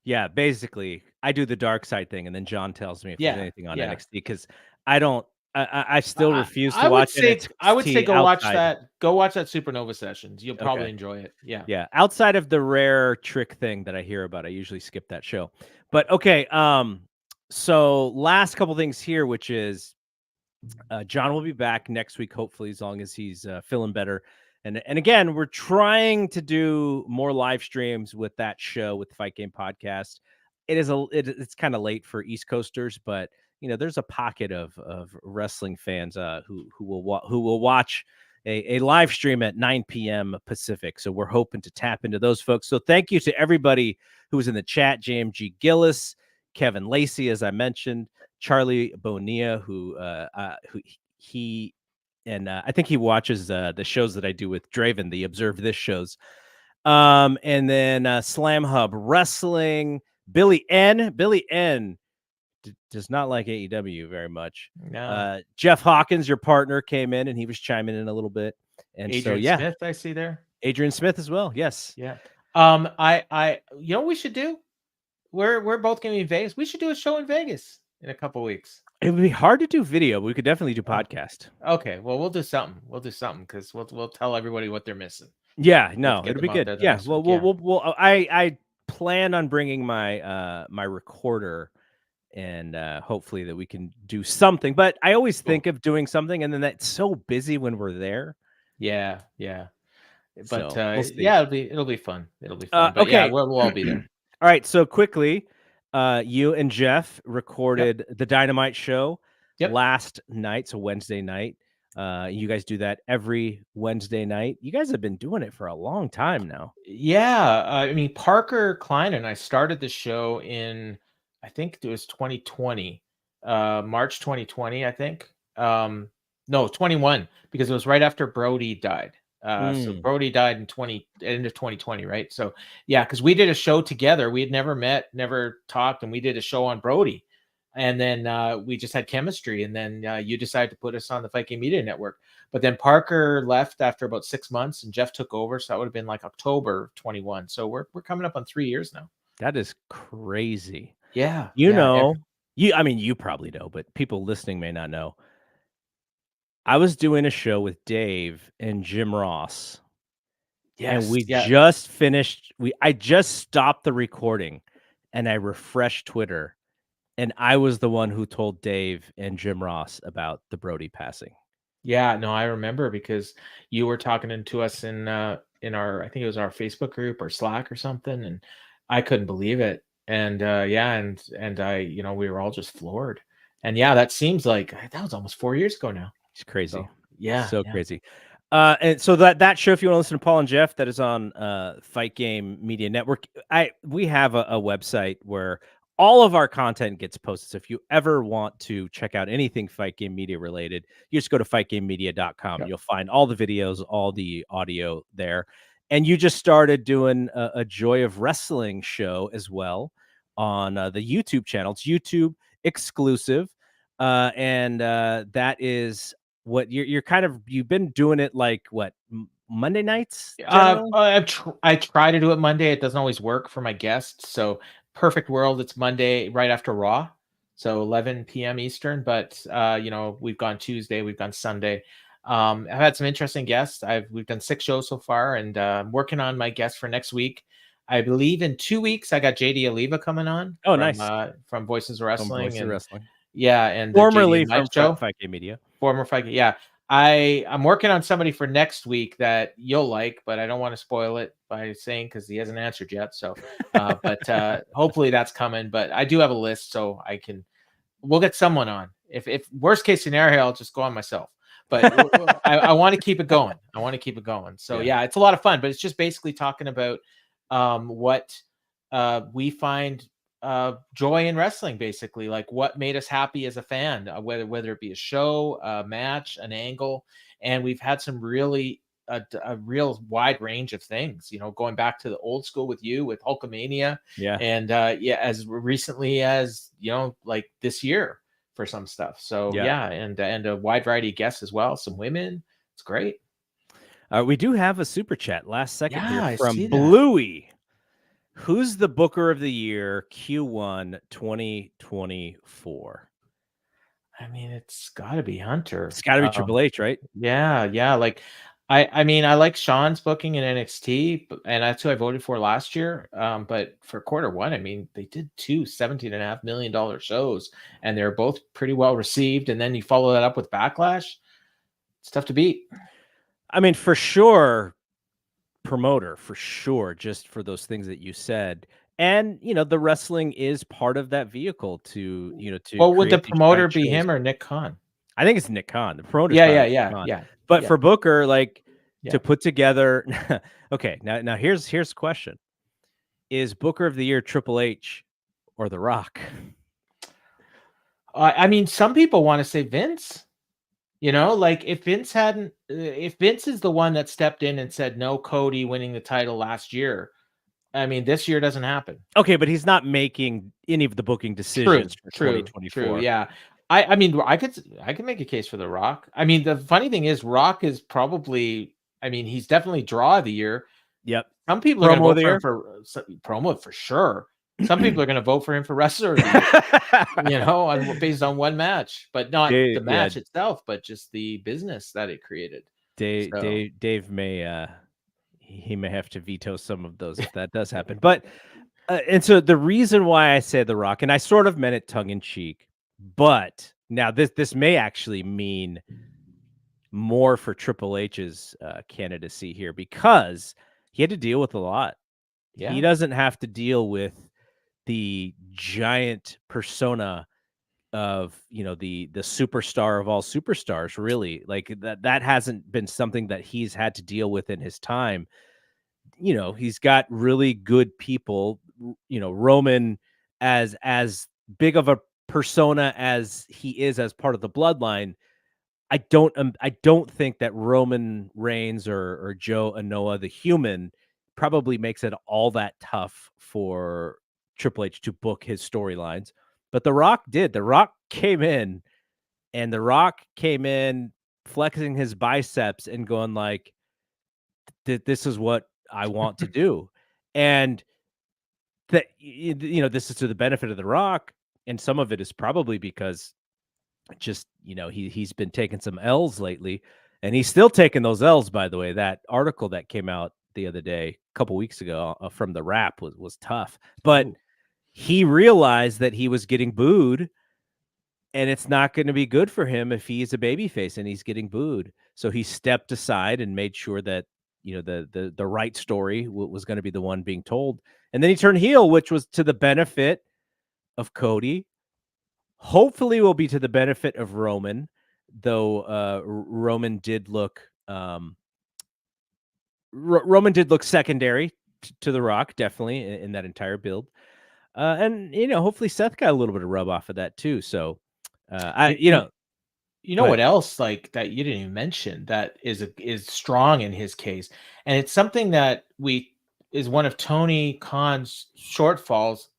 yeah, basically I do the dark side thing, and then John tells me if there's anything on NXT, because I still refuse to watch it. I would say go watch that Supernova Sessions. You'll probably enjoy it. Yeah. Yeah. Outside of the rare Trick thing that I hear about, I usually skip that show. But okay, so last couple things here, which is John will be back next week, hopefully, as long as he's feeling better. And again, we're trying to do more live streams with that show, with the Fight Game Podcast. It's kind of late for East Coasters, but there's a pocket of wrestling fans who will watch a live stream at 9 p.m. Pacific. So we're hoping to tap into those folks. So thank you to everybody who was in the chat: JMG Gillis, Kevin Lacey, as I mentioned, Charlie Bonilla, who I think he watches the shows that I do with Draven, the Observe This shows. And then Slam Hub Wrestling, Billy N does not like AEW very much. No. Jeff Hawkins, your partner, came in and he was chiming in a little bit. And Adrian Smith, I see there. Adrian Smith as well. Yes. Yeah. I what we should do? We're both going to be in Vegas. We should do a show in Vegas in a couple weeks. It would be hard to do video, but we could definitely do podcast. Okay. Well, we'll do something. Because we'll tell everybody what they're missing. Yeah, no, it'll be good. Yeah. We'll I plan on bringing my my recorder, and hopefully that we can do something. But I always think of doing something, and then that's so busy when we're there. Yeah. But So, we'll see. yeah, it'll be fun. It'll be fun. But okay. Yeah, we'll all be there. All right. So quickly, you and Jeff recorded the Dynamite show last night, so Wednesday night. You guys do that every Wednesday night. You guys have been doing it for a long time now. Yeah. I mean, Parker Klein and I started the show in, I think it was 2020, March 2020, I think. No, 21, because it was right after Brody died. So Brody died in end of 2020, right? So yeah, because we did a show together. We had never met, never talked, and we did a show on Brody. And then we just had chemistry. And then you decided to put us on the Fight Game Media Network. But then Parker left after about 6 months, and Jeff took over. So that would have been like October 21. So we're coming up on 3 years now. That is crazy. Yeah. I mean, you probably know, but people listening may not know. I was doing a show with Dave and Jim Ross. Yes, and we just finished. I just stopped the recording, and I refreshed Twitter. And I was the one who told Dave and Jim Ross about the Brody passing. Yeah, no, I remember, because you were talking to us in our, I think it was our Facebook group or Slack or something, and I couldn't believe it. And and I, we were all just floored. And yeah, that seems like that was almost 4 years ago now. It's crazy. So, crazy. And so that show, if you want to listen to Paul and Jeff, that is on Fight Game Media Network. We have a website where all of our content gets posted. So if you ever want to check out anything Fight Game Media related, you just go to fightgamemedia.com. You'll find all the videos, all the audio there. And you just started doing a Joy of Wrestling show as well on the YouTube channel. It's YouTube exclusive. And that is what you've been doing it like what, Monday nights? I try to do it Monday. It doesn't always work for my guests. So perfect world, it's Monday right after Raw. so 11 p.m. Eastern. But we've gone Tuesday, we've gone Sunday. I've had some interesting guests. We've done 6 shows so far, and I'm working on my guest for next week. I believe in 2 weeks I got JD Oliva coming on. Oh, from, nice. From Voices of Wrestling. Voices of Wrestling. Yeah, and the Formerly JD and Mike from show. Fight Game Media. Former Fight. Yeah. I'm working on somebody for next week that you'll like, but I don't want to spoil it by saying, because he hasn't answered yet. So, but hopefully that's coming. But I do have a list, so we'll get someone on. If worst case scenario, I'll just go on myself. But I want to keep it going. So yeah, it's a lot of fun. But it's just basically talking about what we find joy in wrestling, basically, like what made us happy as a fan, whether it be a show, a match, an angle. And we've had some really a real wide range of things, going back to the old school with Hulkamania, and as recently as like this year for some stuff. So and a wide variety of guests as well, some women. It's great. We do have a super chat last second here from see that. Bluey. Who's the Booker of the Year Q1 2024? I mean, it's got to be Hunter. It's got to be Triple H, right? Yeah. Like, I mean, I like Sean's booking in NXT, and that's who I voted for last year. But for quarter one, I mean, they did 2 $17.5 million shows, and they're both pretty well received. And then you follow that up with Backlash. It's tough to beat. I mean, for sure, promoter, for sure, just for those things that you said. And, the wrestling is part of that vehicle to. Well, would the promoter be him or Nick Khan? I think it's Nick Khan. The promoter. Yeah. But for Booker, to put together. Okay, now here's the question: is Booker of the Year Triple H or The Rock? I mean, some people want to say Vince. Like if Vince is the one that stepped in and said no Cody winning the title last year, I mean, this year doesn't happen. Okay, but he's not making any of the booking decisions for 2024. True, yeah. I mean, I could make a case for The Rock. I mean, the funny thing is, Rock is probably, I mean, he's definitely draw of the year. Yep. Some people are going to vote for him for promo for sure. Some people are going to vote for him for wrestler of the year, based on one match, but not the match itself, but just the business that it created. Dave may he may have to veto some of those if that does happen. But and so the reason why I say The Rock, and I sort of meant it tongue in cheek, but now this may actually mean more for Triple H's candidacy here, because he had to deal with a lot. Yeah. He doesn't have to deal with the giant persona of the superstar of all superstars, really. Like that hasn't been something that he's had to deal with in his time. He's got really good people. Roman, as big of a persona as he is as part of the bloodline, I don't think that Roman Reigns or Joe Anoa'i, the human, probably makes it all that tough for Triple H to book his storylines. But The Rock did. The Rock came in flexing his biceps and going like, this is what I want to do. And that, this is to the benefit of The Rock. And some of it is probably because just, he's been taking some L's lately, and he's still taking those L's, by the way. That article that came out the other day, a couple weeks ago, from The Wrap was tough, but he realized that he was getting booed, and it's not going to be good for him if he's a babyface and he's getting booed. So he stepped aside and made sure that, the right story was going to be the one being told. And then he turned heel, which was to the benefit of Cody. Hopefully will be to the benefit of Roman, though Roman did look secondary to The Rock, definitely, in that entire build. And hopefully Seth got a little bit of rub off of that too. So what else, like, that you didn't even mention that is strong in his case, and it's something that is one of Tony Khan's shortfalls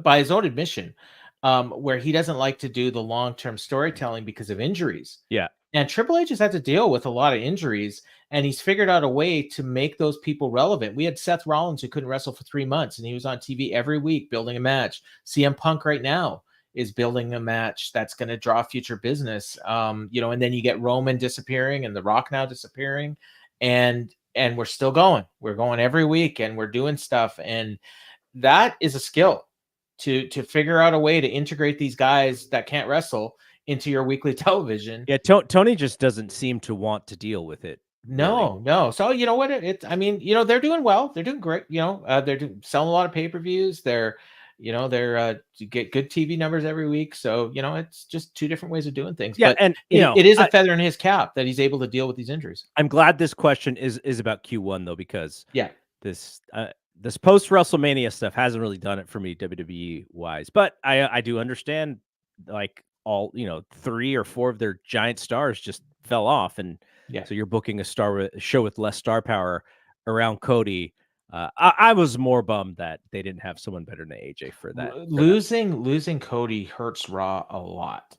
by his own admission, where he doesn't like to do the long-term storytelling because of injuries. Yeah. And Triple H has had to deal with a lot of injuries, and he's figured out a way to make those people relevant. We had Seth Rollins, who couldn't wrestle for 3 months, and he was on TV every week building a match. CM Punk right now is building a match that's going to draw future business. You know, and then you get Roman disappearing and The Rock now disappearing, and we're still going. We're going every week, and we're doing stuff, and that is a skill to figure out a way to integrate these guys that can't wrestle into your weekly television. Yeah, Tony just doesn't seem to want to deal with it. No, no. So you know what? I mean, you know, they're doing well. They're doing great. You know, they're selling a lot of pay-per-views. They're get good TV numbers every week. So you know, it's just two different ways of doing things. Yeah, but and it is a feather in his cap that he's able to deal with these injuries. I'm glad this question is about Q1 though, because this post WrestleMania stuff hasn't really done it for me WWE wise. But I do understand, like, all, you know, 3 or 4 of their giant stars just fell off, and so you're booking a show with less star power around Cody. I was more bummed that they didn't have someone better than AJ for that. Losing Cody hurts Raw a lot.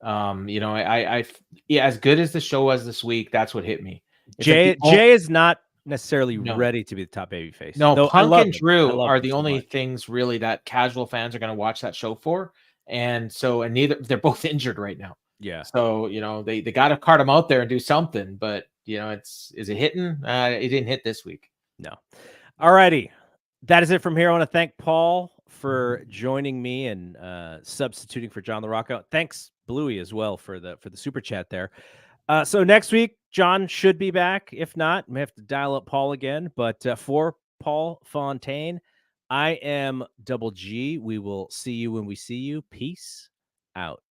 You know, I as good as the show was this week, that's what hit me. Jay is not necessarily ready to be the top babyface. No, Punk and Drew are the only things really that casual fans are going to watch that show for. And so, they're both injured right now. Yeah. So, you know, they got to cart them out there and do something, but you know, is it hitting? It didn't hit this week. No. All righty. That is it from here. I want to thank Paul for joining me and substituting for John LaRocca. Thanks, Bluey, as well for the super chat there. So next week, John should be back. If not, we have to dial up Paul again. But for Paul Fontaine, I am Double G. We will see you when we see you. Peace out.